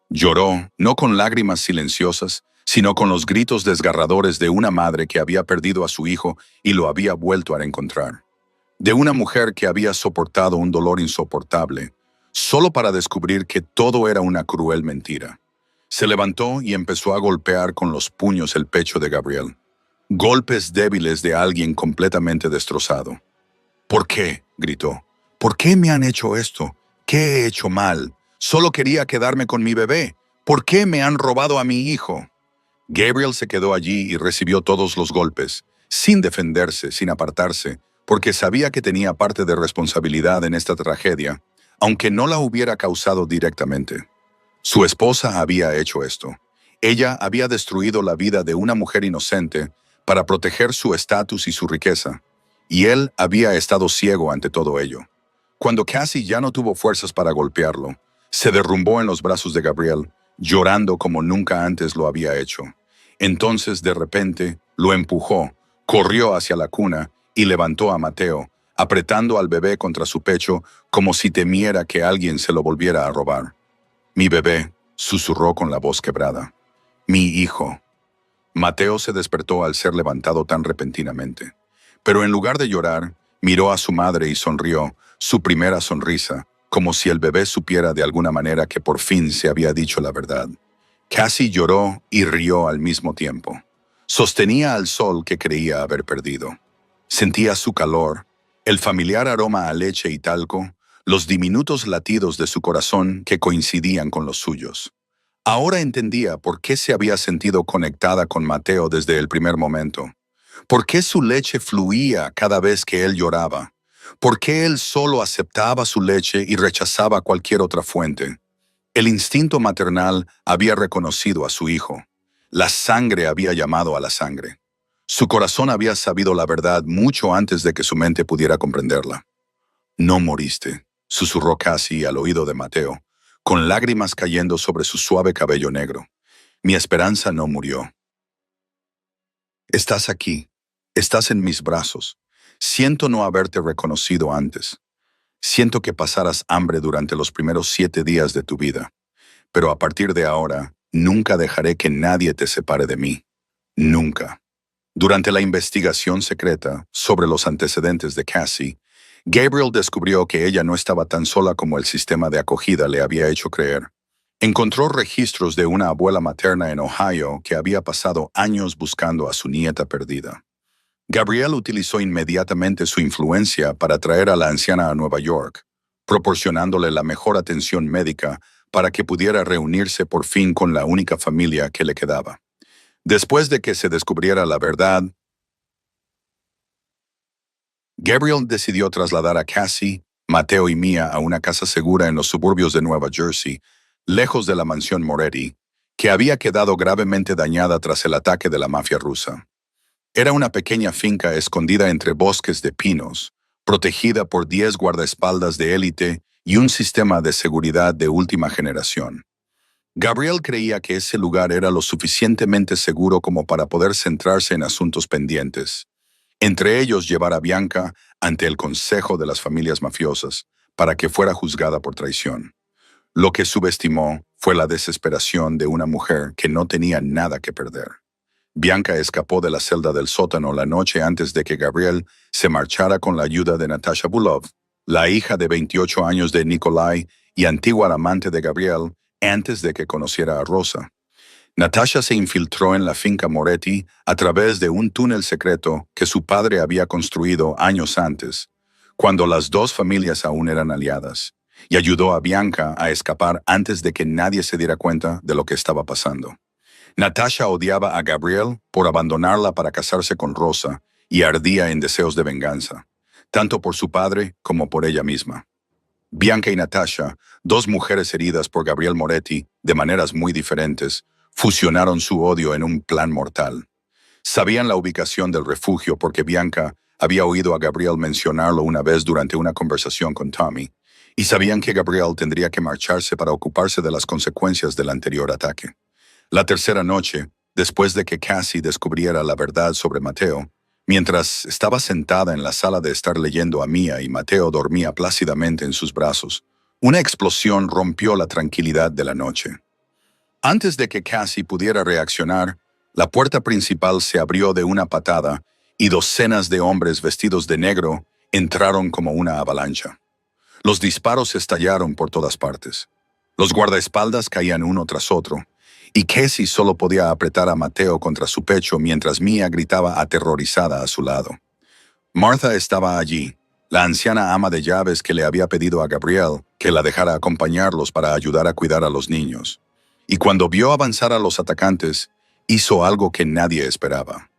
Lloró, no con lágrimas silenciosas, sino con los gritos desgarradores de una madre que había perdido a su hijo y lo había vuelto a encontrar. De una mujer que había soportado un dolor insoportable, solo para descubrir que todo era una cruel mentira. Se levantó y empezó a golpear con los puños el pecho de Gabriel. Golpes débiles de alguien completamente destrozado. ¿Por qué?, gritó. ¿Por qué me han hecho esto? ¿Qué he hecho mal? Solo quería quedarme con mi bebé. ¿Por qué me han robado a mi hijo? Gabriel se quedó allí y recibió todos los golpes, sin defenderse, sin apartarse, porque sabía que tenía parte de responsabilidad en esta tragedia, aunque no la hubiera causado directamente. Su esposa había hecho esto. Ella había destruido la vida de una mujer inocente para proteger su estatus y su riqueza, y él había estado ciego ante todo ello. Cuando Cassie ya no tuvo fuerzas para golpearlo, se derrumbó en los brazos de Gabriel, llorando como nunca antes lo había hecho. Entonces, de repente, lo empujó, corrió hacia la cuna y levantó a Mateo, apretando al bebé contra su pecho como si temiera que alguien se lo volviera a robar. «Mi bebé», susurró con la voz quebrada. «Mi hijo». Mateo se despertó al ser levantado tan repentinamente. Pero en lugar de llorar, miró a su madre y sonrió, su primera sonrisa, como si el bebé supiera de alguna manera que por fin se había dicho la verdad. Cassie lloró y rió al mismo tiempo. Sostenía al sol que creía haber perdido. Sentía su calor, el familiar aroma a leche y talco, los diminutos latidos de su corazón que coincidían con los suyos. Ahora entendía por qué se había sentido conectada con Mateo desde el primer momento. ¿Por qué su leche fluía cada vez que él lloraba? ¿Por qué él solo aceptaba su leche y rechazaba cualquier otra fuente? El instinto maternal había reconocido a su hijo. La sangre había llamado a la sangre. Su corazón había sabido la verdad mucho antes de que su mente pudiera comprenderla. «No moriste», susurró Cassie al oído de Mateo, con lágrimas cayendo sobre su suave cabello negro. «Mi esperanza no murió. Estás aquí. Estás en mis brazos. Siento no haberte reconocido antes. Siento que pasaras hambre durante los primeros 7 días de tu vida. Pero a partir de ahora, nunca dejaré que nadie te separe de mí. Nunca». Durante la investigación secreta sobre los antecedentes de Cassie, Gabriel descubrió que ella no estaba tan sola como el sistema de acogida le había hecho creer. Encontró registros de una abuela materna en Ohio que había pasado años buscando a su nieta perdida. Gabriel utilizó inmediatamente su influencia para traer a la anciana a Nueva York, proporcionándole la mejor atención médica para que pudiera reunirse por fin con la única familia que le quedaba. Después de que se descubriera la verdad, Gabriel decidió trasladar a Cassie, Mateo y Mia a una casa segura en los suburbios de Nueva Jersey, lejos de la mansión Moretti, que había quedado gravemente dañada tras el ataque de la mafia rusa. Era una pequeña finca escondida entre bosques de pinos, protegida por 10 guardaespaldas de élite y un sistema de seguridad de última generación. Gabriel creía que ese lugar era lo suficientemente seguro como para poder centrarse en asuntos pendientes, entre ellos llevar a Bianca ante el Consejo de las Familias Mafiosas para que fuera juzgada por traición. Lo que subestimó fue la desesperación de una mujer que no tenía nada que perder. Bianca escapó de la celda del sótano la noche antes de que Gabriel se marchara con la ayuda de Natasha Bulov, la hija de 28 años de Nikolai y antigua amante de Gabriel, antes de que conociera a Rosa. Natasha se infiltró en la finca Moretti a través de un túnel secreto que su padre había construido años antes, cuando las dos familias aún eran aliadas, y ayudó a Bianca a escapar antes de que nadie se diera cuenta de lo que estaba pasando. Natasha odiaba a Gabriel por abandonarla para casarse con Rosa y ardía en deseos de venganza, tanto por su padre como por ella misma. Bianca y Natasha, dos mujeres heridas por Gabriel Moretti de maneras muy diferentes, fusionaron su odio en un plan mortal. Sabían la ubicación del refugio porque Bianca había oído a Gabriel mencionarlo una vez durante una conversación con Tommy, y sabían que Gabriel tendría que marcharse para ocuparse de las consecuencias del anterior ataque. La tercera noche, después de que Cassie descubriera la verdad sobre Mateo, mientras estaba sentada en la sala de estar leyendo a Mia y Mateo dormía plácidamente en sus brazos, una explosión rompió la tranquilidad de la noche. Antes de que Cassie pudiera reaccionar, la puerta principal se abrió de una patada y docenas de hombres vestidos de negro entraron como una avalancha. Los disparos estallaron por todas partes. Los guardaespaldas caían uno tras otro, y Casey solo podía apretar a Mateo contra su pecho mientras Mia gritaba aterrorizada a su lado. Martha estaba allí, la anciana ama de llaves que le había pedido a Gabriel que la dejara acompañarlos para ayudar a cuidar a los niños. Y cuando vio avanzar a los atacantes, hizo algo que nadie esperaba.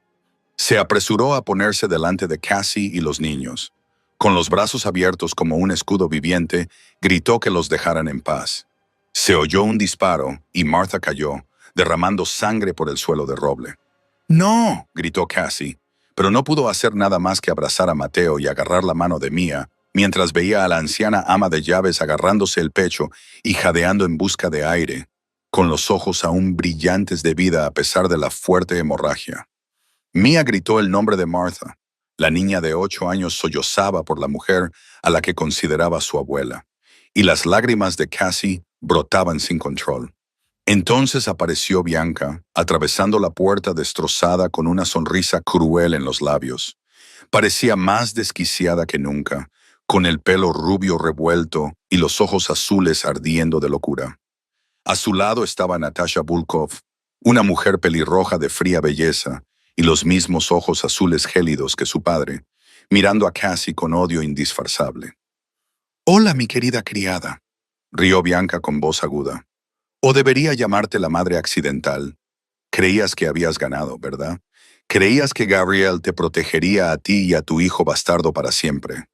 Se apresuró a ponerse delante de Cassie y los niños. Con los brazos abiertos como un escudo viviente, gritó que los dejaran en paz. Se oyó un disparo y Martha cayó, derramando sangre por el suelo de roble. ¡No!, gritó Cassie, pero no pudo hacer nada más que abrazar a Mateo y agarrar la mano de Mia, mientras veía a la anciana ama de llaves agarrándose el pecho y jadeando en busca de aire, con los ojos aún brillantes de vida a pesar de la fuerte hemorragia. Mia gritó el nombre de Martha. La niña de 8 años sollozaba por la mujer a la que consideraba su abuela, y las lágrimas de Cassie brotaban sin control. Entonces apareció Bianca, atravesando la puerta destrozada con una sonrisa cruel en los labios. Parecía más desquiciada que nunca, con el pelo rubio revuelto y los ojos azules ardiendo de locura. A su lado estaba Natasha Volkov, una mujer pelirroja de fría belleza y los mismos ojos azules gélidos que su padre, mirando a Cassie con odio indisfrazable. «Hola, mi querida criada», rió Bianca con voz aguda. «O debería llamarte la madre accidental. Creías que habías ganado, ¿verdad? Creías que Gabriel te protegería a ti y a tu hijo bastardo para siempre».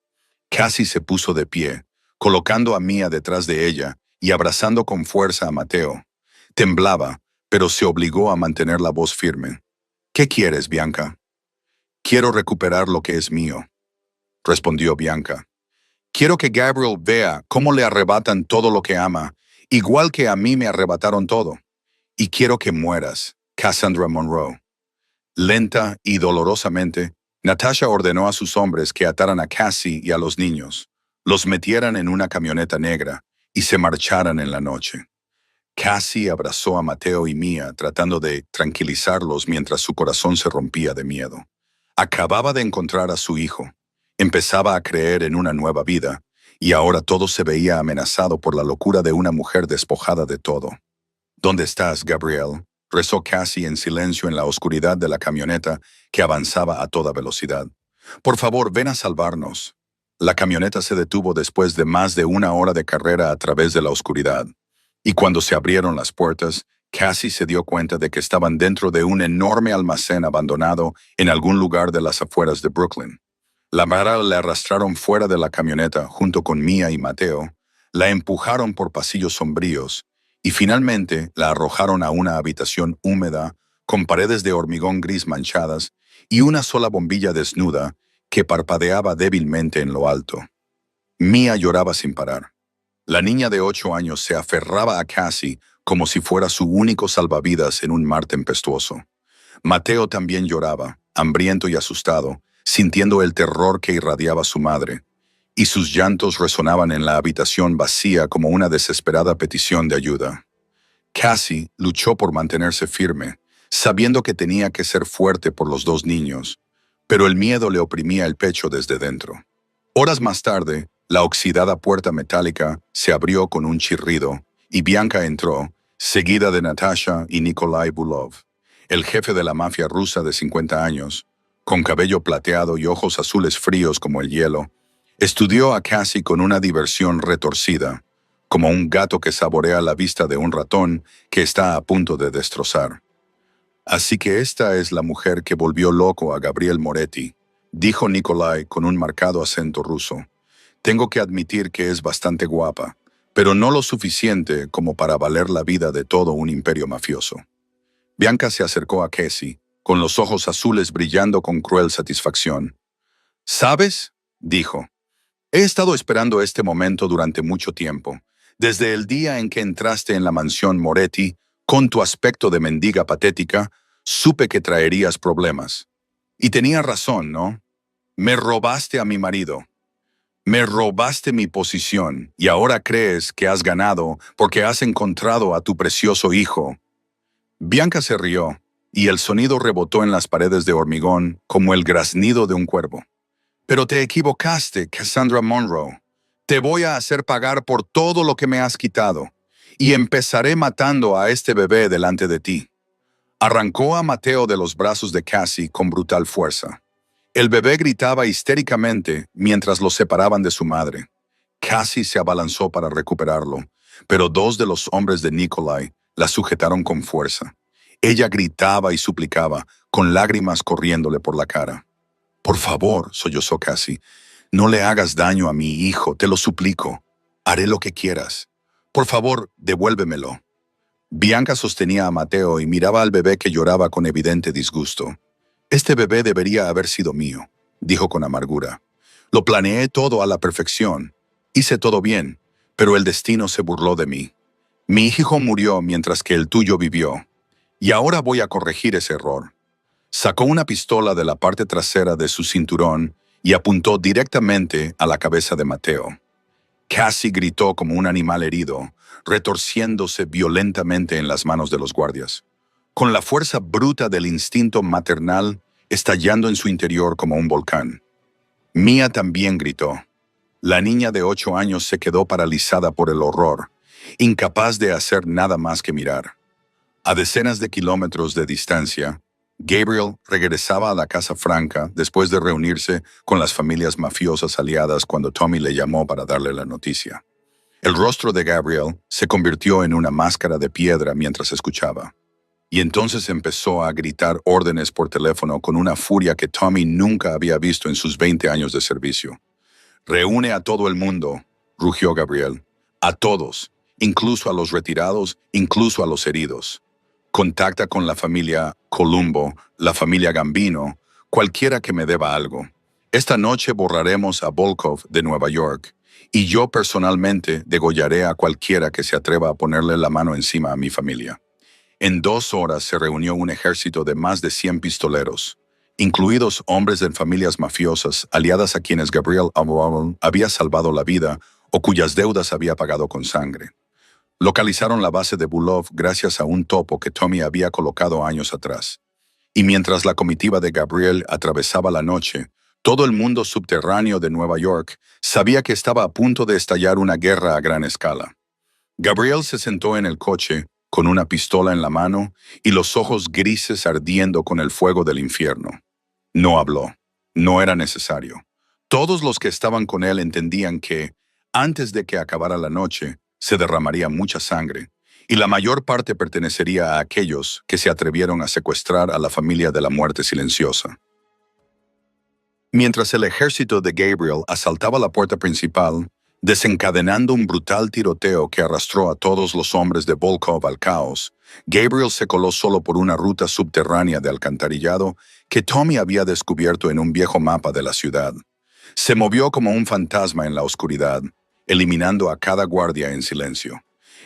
Cassie se puso de pie, colocando a Mia detrás de ella y abrazando con fuerza a Mateo. Temblaba, pero se obligó a mantener la voz firme. «¿Qué quieres, Bianca?» «Quiero recuperar lo que es mío», respondió Bianca. «Quiero que Gabriel vea cómo le arrebatan todo lo que ama, igual que a mí me arrebataron todo. Y quiero que mueras, Cassandra Monroe». Lenta y dolorosamente, Natasha ordenó a sus hombres que ataran a Cassie y a los niños, los metieran en una camioneta negra y se marcharan en la noche. Cassie abrazó a Mateo y Mia tratando de tranquilizarlos mientras su corazón se rompía de miedo. Acababa de encontrar a su hijo. Empezaba a creer en una nueva vida, y ahora todo se veía amenazado por la locura de una mujer despojada de todo. «¿Dónde estás, Gabriel?», rezó Cassie en silencio en la oscuridad de la camioneta que avanzaba a toda velocidad. «Por favor, ven a salvarnos». La camioneta se detuvo después de más de 1 hora de carrera a través de la oscuridad. Y cuando se abrieron las puertas, Cassie se dio cuenta de que estaban dentro de un enorme almacén abandonado en algún lugar de las afueras de Brooklyn. La Mara le arrastraron fuera de la camioneta junto con Mia y Mateo, la empujaron por pasillos sombríos y finalmente la arrojaron a una habitación húmeda con paredes de hormigón gris manchadas y una sola bombilla desnuda que parpadeaba débilmente en lo alto. Mia lloraba sin parar. La niña de 8 años se aferraba a Cassie como si fuera su único salvavidas en un mar tempestuoso. Mateo también lloraba, hambriento y asustado, sintiendo el terror que irradiaba su madre, y sus llantos resonaban en la habitación vacía como una desesperada petición de ayuda. Cassie luchó por mantenerse firme, sabiendo que tenía que ser fuerte por los 2 niños, pero el miedo le oprimía el pecho desde dentro. Horas más tarde, la oxidada puerta metálica se abrió con un chirrido y Bianca entró, seguida de Natasha y Nikolai Bulov, el jefe de la mafia rusa de 50 años, con cabello plateado y ojos azules fríos como el hielo. Estudió a Cassie con una diversión retorcida, como un gato que saborea la vista de un ratón que está a punto de destrozar. «Así que esta es la mujer que volvió loco a Gabriel Moretti», dijo Nikolai con un marcado acento ruso. «Tengo que admitir que es bastante guapa, pero no lo suficiente como para valer la vida de todo un imperio mafioso». Bianca se acercó a Cassie, con los ojos azules brillando con cruel satisfacción. «¿Sabes?», dijo. «He estado esperando este momento durante mucho tiempo, desde el día en que entraste en la mansión Moretti, con tu aspecto de mendiga patética, supe que traerías problemas. Y tenía razón, ¿no? Me robaste a mi marido. Me robaste mi posición y ahora crees que has ganado porque has encontrado a tu precioso hijo». Bianca se rió y el sonido rebotó en las paredes de hormigón como el graznido de un cuervo. «Pero te equivocaste, Cassandra Monroe. Te voy a hacer pagar por todo lo que me has quitado, y empezaré matando a este bebé delante de ti. Arrancó a Mateo de los brazos de Cassie con brutal fuerza. El bebé gritaba histéricamente mientras lo separaban de su madre. Cassie se abalanzó para recuperarlo, pero dos de los hombres de Nikolai la sujetaron con fuerza. Ella gritaba y suplicaba, con lágrimas corriéndole por la cara. «Por favor», sollozó Cassie, «no le hagas daño a mi hijo, te lo suplico. Haré lo que quieras. Por favor, devuélvemelo». Bianca sostenía a Mateo y miraba al bebé que lloraba con evidente disgusto. «Este bebé debería haber sido mío», dijo con amargura. «Lo planeé todo a la perfección. Hice todo bien, pero el destino se burló de mí. Mi hijo murió mientras que el tuyo vivió. Y ahora voy a corregir ese error». Sacó una pistola de la parte trasera de su cinturón y apuntó directamente a la cabeza de Mateo. Cassie gritó como un animal herido, retorciéndose violentamente en las manos de los guardias, con la fuerza bruta del instinto maternal estallando en su interior como un volcán. Mia también gritó. La niña de 8 años se quedó paralizada por el horror, incapaz de hacer nada más que mirar. A decenas de kilómetros de distancia, Gabriel regresaba a la Casa Franca después de reunirse con las familias mafiosas aliadas cuando Tommy le llamó para darle la noticia. El rostro de Gabriel se convirtió en una máscara de piedra mientras escuchaba. Y entonces empezó a gritar órdenes por teléfono con una furia que Tommy nunca había visto en sus 20 años de servicio. «Reúne a todo el mundo», rugió Gabriel. «A todos, incluso a los retirados, incluso a los heridos. Contacta con la familia Columbo, la familia Gambino, cualquiera que me deba algo. Esta noche borraremos a Volkov de Nueva York, y yo personalmente degollaré a cualquiera que se atreva a ponerle la mano encima a mi familia». En 2 horas se reunió un ejército de más de 100 pistoleros, incluidos hombres de familias mafiosas aliadas a quienes Gabriel había salvado la vida o cuyas deudas había pagado con sangre. Localizaron la base de Bulov gracias a un topo que Tommy había colocado años atrás. Y mientras la comitiva de Gabriel atravesaba la noche, todo el mundo subterráneo de Nueva York sabía que estaba a punto de estallar una guerra a gran escala. Gabriel se sentó en el coche, con una pistola en la mano y los ojos grises ardiendo con el fuego del infierno. No habló. No era necesario. Todos los que estaban con él entendían que, antes de que acabara la noche, se derramaría mucha sangre, y la mayor parte pertenecería a aquellos que se atrevieron a secuestrar a la familia de la muerte silenciosa. Mientras el ejército de Gabriel asaltaba la puerta principal, desencadenando un brutal tiroteo que arrastró a todos los hombres de Volkov al caos, Gabriel se coló solo por una ruta subterránea de alcantarillado que Tommy había descubierto en un viejo mapa de la ciudad. Se movió como un fantasma en la oscuridad, eliminando a cada guardia en silencio.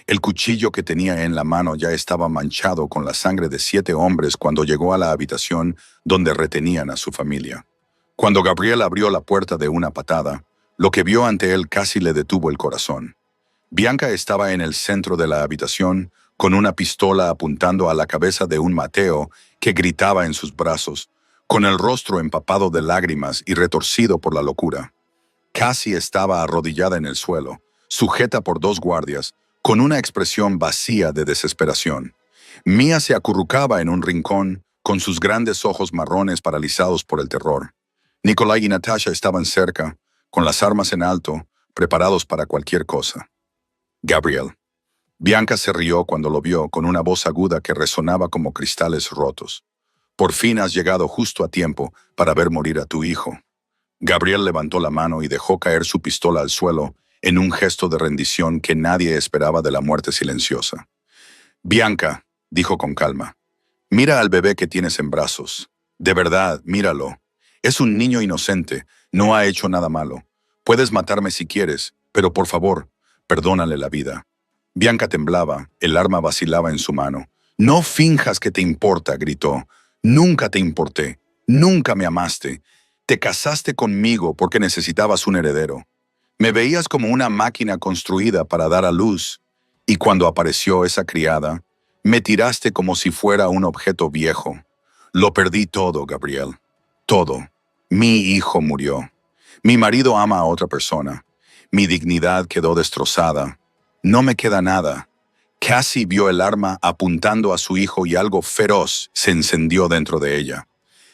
El cuchillo que tenía en la mano ya estaba manchado con la sangre de 7 hombres cuando llegó a la habitación donde retenían a su familia. Cuando Gabriel abrió la puerta de una patada, lo que vio ante él casi le detuvo el corazón. Bianca estaba en el centro de la habitación, con una pistola apuntando a la cabeza de un Mateo que gritaba en sus brazos, con el rostro empapado de lágrimas y retorcido por la locura. Cassie estaba arrodillada en el suelo, sujeta por 2 guardias, con una expresión vacía de desesperación. Mia se acurrucaba en un rincón, con sus grandes ojos marrones paralizados por el terror. Nikolai y Natasha estaban cerca, con las armas en alto, preparados para cualquier cosa. Gabriel. Bianca se rió cuando lo vio con una voz aguda que resonaba como cristales rotos. «Por fin has llegado justo a tiempo para ver morir a tu hijo». Gabriel levantó la mano y dejó caer su pistola al suelo en un gesto de rendición que nadie esperaba de la muerte silenciosa. «Bianca», dijo con calma, «mira al bebé que tienes en brazos. De verdad, míralo. Es un niño inocente, no ha hecho nada malo. Puedes matarme si quieres, pero por favor, perdónale la vida». Bianca temblaba, el arma vacilaba en su mano. «No finjas que te importa», gritó. «Nunca te importé, nunca me amaste. Te casaste conmigo porque necesitabas un heredero. Me veías como una máquina construida para dar a luz, y cuando apareció esa criada, me tiraste como si fuera un objeto viejo. Lo perdí todo, Gabriel. Todo. Mi hijo murió. Mi marido ama a otra persona. Mi dignidad quedó destrozada. No me queda nada. Cassie vio el arma apuntando a su hijo y algo feroz se encendió dentro de ella.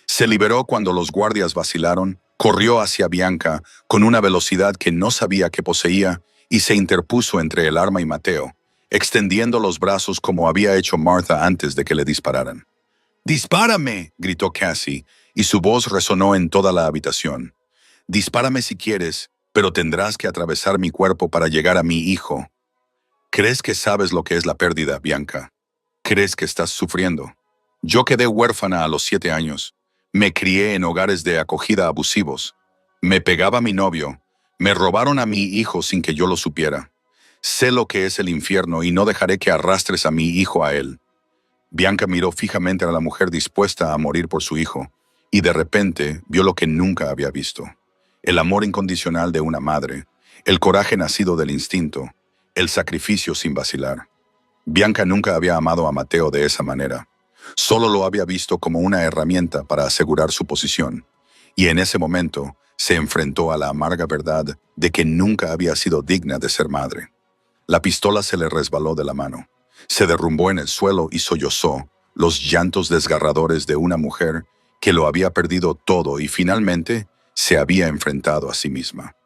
Se liberó cuando los guardias vacilaron, corrió hacia Bianca con una velocidad que no sabía que poseía y se interpuso entre el arma y Mateo, extendiendo los brazos como había hecho Martha antes de que le dispararan. ¡Dispárame!, gritó Cassie, y su voz resonó en toda la habitación. Dispárame si quieres, pero tendrás que atravesar mi cuerpo para llegar a mi hijo. ¿Crees que sabes lo que es la pérdida, Bianca? ¿Crees que estás sufriendo? Yo quedé huérfana a los 7 años. Me crié en hogares de acogida abusivos. Me pegaba a mi novio. Me robaron a mi hijo sin que yo lo supiera. Sé lo que es el infierno y no dejaré que arrastres a mi hijo a él. Bianca miró fijamente a la mujer dispuesta a morir por su hijo, y de repente vio lo que nunca había visto. El amor incondicional de una madre, el coraje nacido del instinto, el sacrificio sin vacilar. Bianca nunca había amado a Mateo de esa manera. Solo lo había visto como una herramienta para asegurar su posición, y en ese momento se enfrentó a la amarga verdad de que nunca había sido digna de ser madre. La pistola se le resbaló de la mano. Se derrumbó en el suelo y sollozó, los llantos desgarradores de una mujer que lo había perdido todo y finalmente se había enfrentado a sí misma.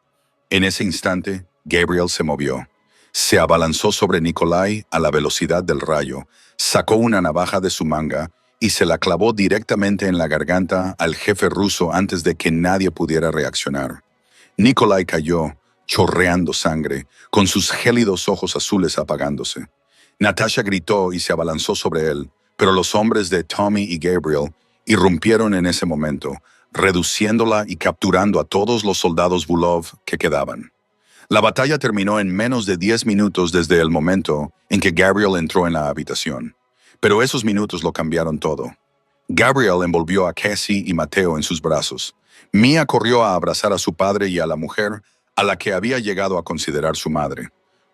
En ese instante, Gabriel se movió. Se abalanzó sobre Nikolai a la velocidad del rayo, sacó una navaja de su manga y se la clavó directamente en la garganta al jefe ruso antes de que nadie pudiera reaccionar. Nikolai cayó, chorreando sangre, con sus gélidos ojos azules apagándose. Natasha gritó y se abalanzó sobre él, pero los hombres de Tommy y Gabriel irrumpieron en ese momento, reduciéndola y capturando a todos los soldados Bulov que quedaban. La batalla terminó en menos de 10 minutos desde el momento en que Gabriel entró en la habitación. Pero esos minutos lo cambiaron todo. Gabriel envolvió a Cassie y Mateo en sus brazos. Mia corrió a abrazar a su padre y a la mujer a la que había llegado a considerar su madre.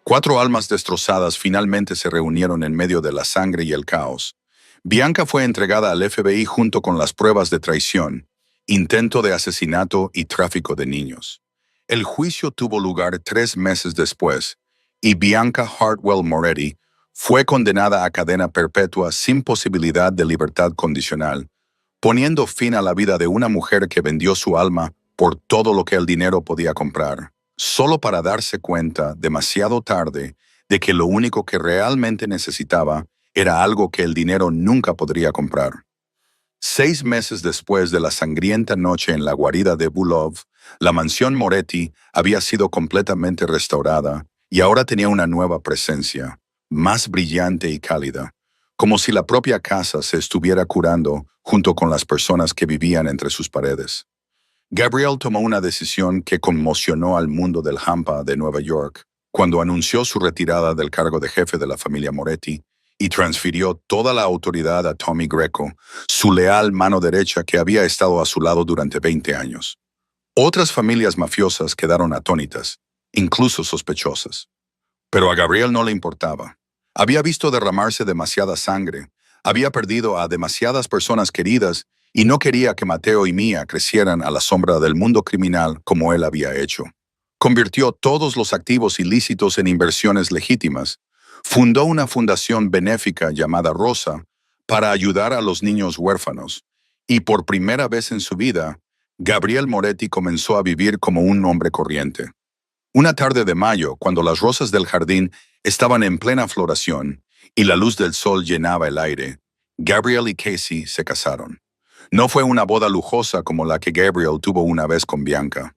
4 almas destrozadas finalmente se reunieron en medio de la sangre y el caos. Bianca fue entregada al FBI junto con las pruebas de traición, intento de asesinato y tráfico de niños. El juicio tuvo lugar 3 meses después, y Bianca Hartwell Moretti fue condenada a cadena perpetua sin posibilidad de libertad condicional, poniendo fin a la vida de una mujer que vendió su alma por todo lo que el dinero podía comprar, solo para darse cuenta demasiado tarde de que lo único que realmente necesitaba era algo que el dinero nunca podría comprar. 6 meses después de la sangrienta noche en la guarida de Bulov, la mansión Moretti había sido completamente restaurada y ahora tenía una nueva presencia, más brillante y cálida, como si la propia casa se estuviera curando junto con las personas que vivían entre sus paredes. Gabriel tomó una decisión que conmocionó al mundo del hampa de Nueva York cuando anunció su retirada del cargo de jefe de la familia Moretti y transfirió toda la autoridad a Tommy Greco, su leal mano derecha que había estado a su lado durante 20 años. Otras familias mafiosas quedaron atónitas, incluso sospechosas. Pero a Gabriel no le importaba. Había visto derramarse demasiada sangre, había perdido a demasiadas personas queridas y no quería que Mateo y Mia crecieran a la sombra del mundo criminal como él había hecho. Convirtió todos los activos ilícitos en inversiones legítimas. Fundó una fundación benéfica llamada Rosa para ayudar a los niños huérfanos. Y por primera vez en su vida, Gabriel Moretti comenzó a vivir como un hombre corriente. Una tarde de mayo, cuando las rosas del jardín estaban en plena floración y la luz del sol llenaba el aire, Gabriel y Cassie se casaron. No fue una boda lujosa como la que Gabriel tuvo una vez con Bianca.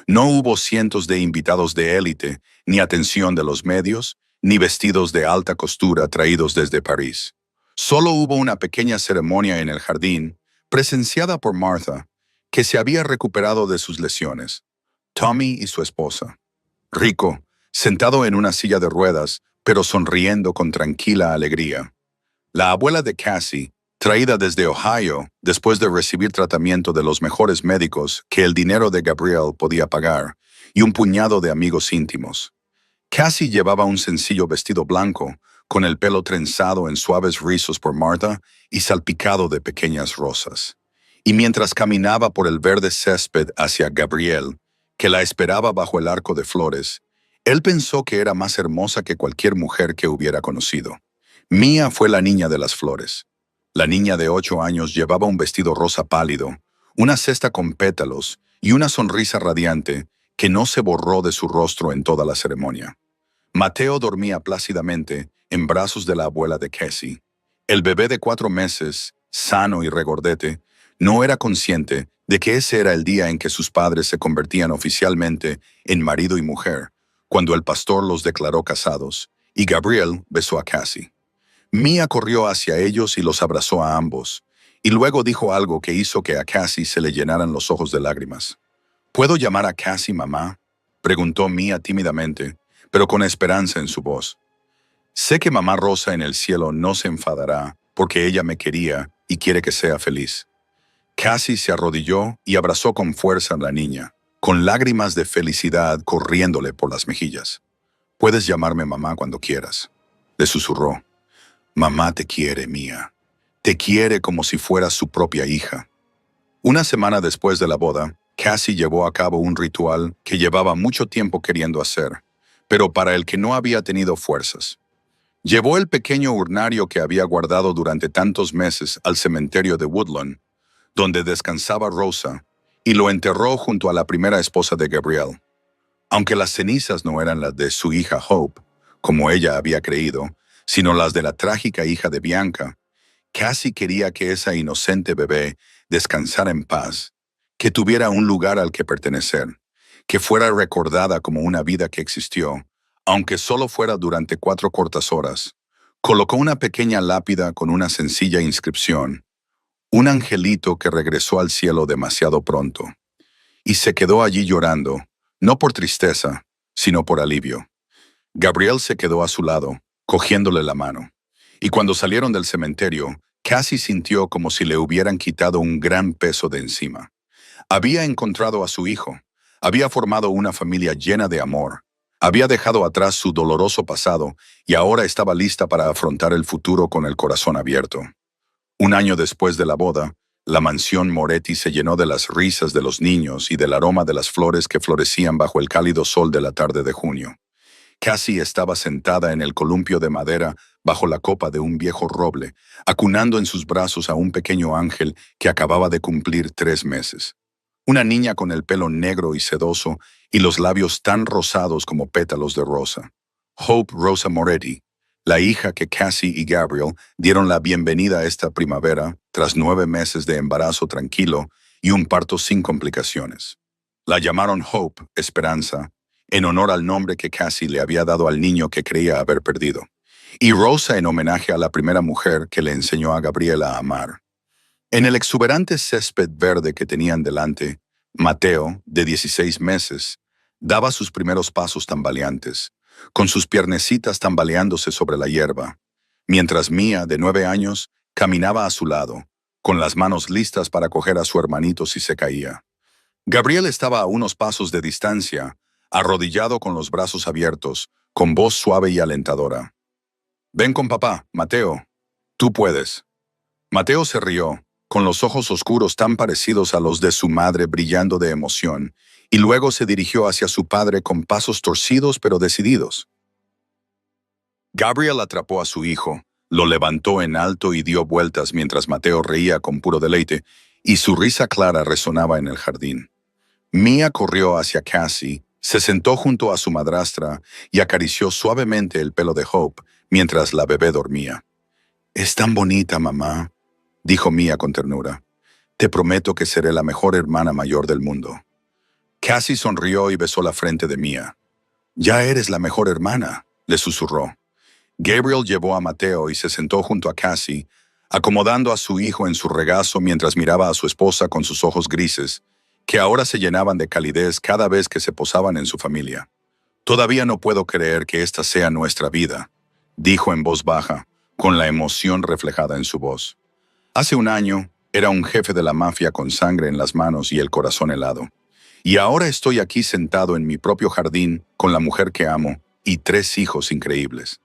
No hubo cientos de invitados de élite, ni atención de los medios, ni vestidos de alta costura traídos desde París. Solo hubo una pequeña ceremonia en el jardín, presenciada por Martha, que se había recuperado de sus lesiones, Tommy y su esposa. Rico, sentado en una silla de ruedas, pero sonriendo con tranquila alegría. La abuela de Cassie, traída desde Ohio después de recibir tratamiento de los mejores médicos que el dinero de Gabriel podía pagar, y un puñado de amigos íntimos. Cassie llevaba un sencillo vestido blanco, con el pelo trenzado en suaves rizos por Martha y salpicado de pequeñas rosas. Y mientras caminaba por el verde césped hacia Gabriel, que la esperaba bajo el arco de flores, Él pensó que era más hermosa que cualquier mujer que hubiera conocido. Mia fue la niña de las flores. La niña de 8 años llevaba un vestido rosa pálido, una cesta con pétalos y una sonrisa radiante que no se borró de su rostro en toda la ceremonia. Mateo dormía plácidamente en brazos de la abuela de Cassie. El bebé de 4 meses, sano y regordete, no era consciente de que ese era el día en que sus padres se convertían oficialmente en marido y mujer, cuando el pastor los declaró casados, y Gabriel besó a Cassie. Mia corrió hacia ellos y los abrazó a ambos, y luego dijo algo que hizo que a Cassie se le llenaran los ojos de lágrimas. ¿Puedo llamar a Cassie mamá?, preguntó Mia tímidamente, pero con esperanza en su voz. Sé que mamá Rosa en el cielo no se enfadará, porque ella me quería y quiere que sea feliz. Cassie se arrodilló y abrazó con fuerza a la niña, con lágrimas de felicidad corriéndole por las mejillas. Puedes llamarme mamá cuando quieras, le susurró. Mamá te quiere, Mia. Te quiere como si fueras su propia hija. Una semana después de la boda, Cassie llevó a cabo un ritual que llevaba mucho tiempo queriendo hacer, pero para el que no había tenido fuerzas. Llevó el pequeño urnario que había guardado durante tantos meses al cementerio de Woodlawn, donde descansaba Rosa, y lo enterró junto a la primera esposa de Gabriel. Aunque las cenizas no eran las de su hija Hope, como ella había creído, sino las de la trágica hija de Bianca, Cassie quería que esa inocente bebé descansara en paz, que tuviera un lugar al que pertenecer, que fuera recordada como una vida que existió, aunque solo fuera durante 4 cortas horas. Colocó una pequeña lápida con una sencilla inscripción: un angelito que regresó al cielo demasiado pronto. Y se quedó allí llorando, no por tristeza, sino por alivio. Gabriel se quedó a su lado, cogiéndole la mano. Y cuando salieron del cementerio, Cassie sintió como si le hubieran quitado un gran peso de encima. Había encontrado a su hijo, había formado una familia llena de amor, había dejado atrás su doloroso pasado y ahora estaba lista para afrontar el futuro con el corazón abierto. Un año después de la boda, la mansión Moretti se llenó de las risas de los niños y del aroma de las flores que florecían bajo el cálido sol de la tarde de junio. Cassie estaba sentada en el columpio de madera bajo la copa de un viejo roble, acunando en sus brazos a un pequeño ángel que acababa de cumplir 3 meses. Una niña con el pelo negro y sedoso y los labios tan rosados como pétalos de rosa. Hope Rosa Moretti, la hija que Cassie y Gabriel dieron la bienvenida a esta primavera tras 9 meses de embarazo tranquilo y un parto sin complicaciones. La llamaron Hope, Esperanza, en honor al nombre que Cassie le había dado al niño que creía haber perdido, y Rosa en homenaje a la primera mujer que le enseñó a Gabriela a amar. En el exuberante césped verde que tenían delante, Mateo, de 16 meses, daba sus primeros pasos tambaleantes, con sus piernecitas tambaleándose sobre la hierba, mientras Mia, de 9 años, caminaba a su lado, con las manos listas para coger a su hermanito si se caía. Gabriel estaba a unos pasos de distancia, arrodillado con los brazos abiertos, con voz suave y alentadora. «Ven con papá, Mateo. Tú puedes». Mateo se rió, con los ojos oscuros tan parecidos a los de su madre brillando de emoción, y luego se dirigió hacia su padre con pasos torcidos pero decididos. Gabriel atrapó a su hijo, lo levantó en alto y dio vueltas mientras Mateo reía con puro deleite, y su risa clara resonaba en el jardín. Mia corrió hacia Cassie, se sentó junto a su madrastra y acarició suavemente el pelo de Hope mientras la bebé dormía. «Es tan bonita, mamá», dijo Mia con ternura. «Te prometo que seré la mejor hermana mayor del mundo». Cassie sonrió y besó la frente de Mia. «Ya eres la mejor hermana», le susurró. Gabriel llevó a Mateo y se sentó junto a Cassie, acomodando a su hijo en su regazo mientras miraba a su esposa con sus ojos grises, que ahora se llenaban de calidez cada vez que se posaban en su familia. «Todavía no puedo creer que esta sea nuestra vida», dijo en voz baja, con la emoción reflejada en su voz. Hace un año, era un jefe de la mafia con sangre en las manos y el corazón helado. Y ahora estoy aquí sentado en mi propio jardín con la mujer que amo y 3 hijos increíbles.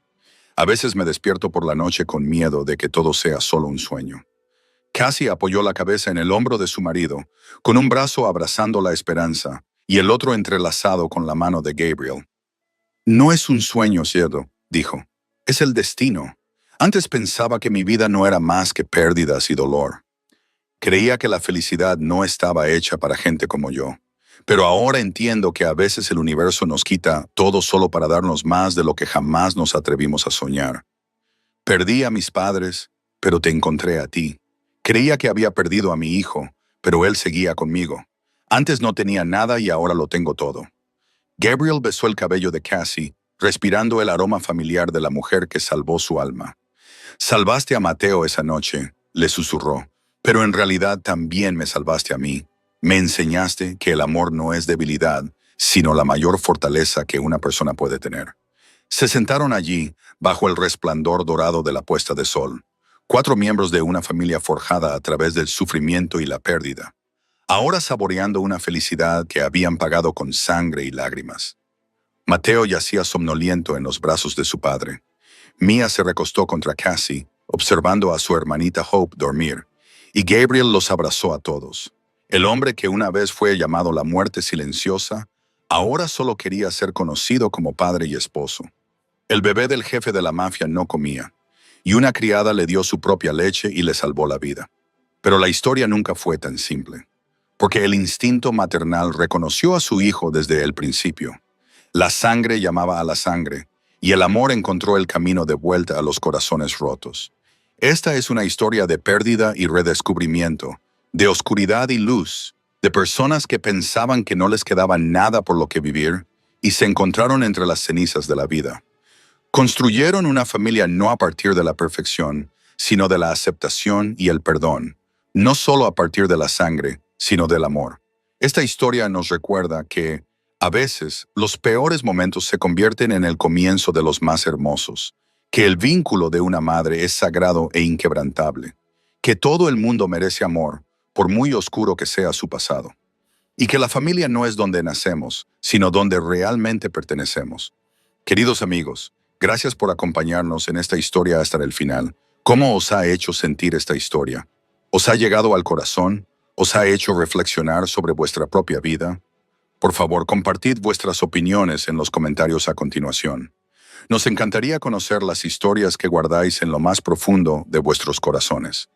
A veces me despierto por la noche con miedo de que todo sea solo un sueño. Cassie apoyó la cabeza en el hombro de su marido, con un brazo abrazando la esperanza y el otro entrelazado con la mano de Gabriel. No es un sueño, ¿cierto? Dijo. Es el destino. Antes pensaba que mi vida no era más que pérdidas y dolor. Creía que la felicidad no estaba hecha para gente como yo. Pero ahora entiendo que a veces el universo nos quita todo solo para darnos más de lo que jamás nos atrevimos a soñar. Perdí a mis padres, pero te encontré a ti. Creía que había perdido a mi hijo, pero él seguía conmigo. Antes no tenía nada y ahora lo tengo todo. Gabriel besó el cabello de Cassie, respirando el aroma familiar de la mujer que salvó su alma. Salvaste a Mateo esa noche, le susurró, pero en realidad también me salvaste a mí. Me enseñaste que el amor no es debilidad, sino la mayor fortaleza que una persona puede tener. Se sentaron allí, bajo el resplandor dorado de la puesta de sol, 4 miembros de una familia forjada a través del sufrimiento y la pérdida, ahora saboreando una felicidad que habían pagado con sangre y lágrimas. Mateo yacía somnoliento en los brazos de su padre. Mia se recostó contra Cassie, observando a su hermanita Hope dormir, y Gabriel los abrazó a todos. El hombre que una vez fue llamado la muerte silenciosa, ahora solo quería ser conocido como padre y esposo. El bebé del jefe de la mafia no comía, y una criada le dio su propia leche y le salvó la vida. Pero la historia nunca fue tan simple, porque el instinto maternal reconoció a su hijo desde el principio. La sangre llamaba a la sangre, y el amor encontró el camino de vuelta a los corazones rotos. Esta es una historia de pérdida y redescubrimiento, de oscuridad y luz, de personas que pensaban que no les quedaba nada por lo que vivir y se encontraron entre las cenizas de la vida. Construyeron una familia no a partir de la perfección, sino de la aceptación y el perdón, no solo a partir de la sangre, sino del amor. Esta historia nos recuerda que, a veces, los peores momentos se convierten en el comienzo de los más hermosos, que el vínculo de una madre es sagrado e inquebrantable, que todo el mundo merece amor, por muy oscuro que sea su pasado, y que la familia no es donde nacemos, sino donde realmente pertenecemos. Queridos amigos, gracias por acompañarnos en esta historia hasta el final. ¿Cómo os ha hecho sentir esta historia? ¿Os ha llegado al corazón? ¿Os ha hecho reflexionar sobre vuestra propia vida? Por favor, compartid vuestras opiniones en los comentarios a continuación. Nos encantaría conocer las historias que guardáis en lo más profundo de vuestros corazones.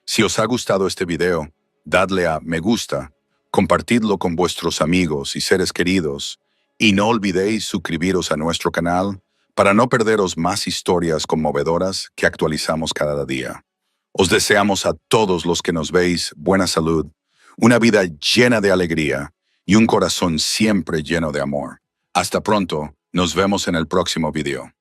Si os ha gustado este video, dadle a me gusta, compartidlo con vuestros amigos y seres queridos, y no olvidéis suscribiros a nuestro canal para no perderos más historias conmovedoras que actualizamos cada día. Os deseamos a todos los que nos veis buena salud, una vida llena de alegría y un corazón siempre lleno de amor. Hasta pronto, nos vemos en el próximo video.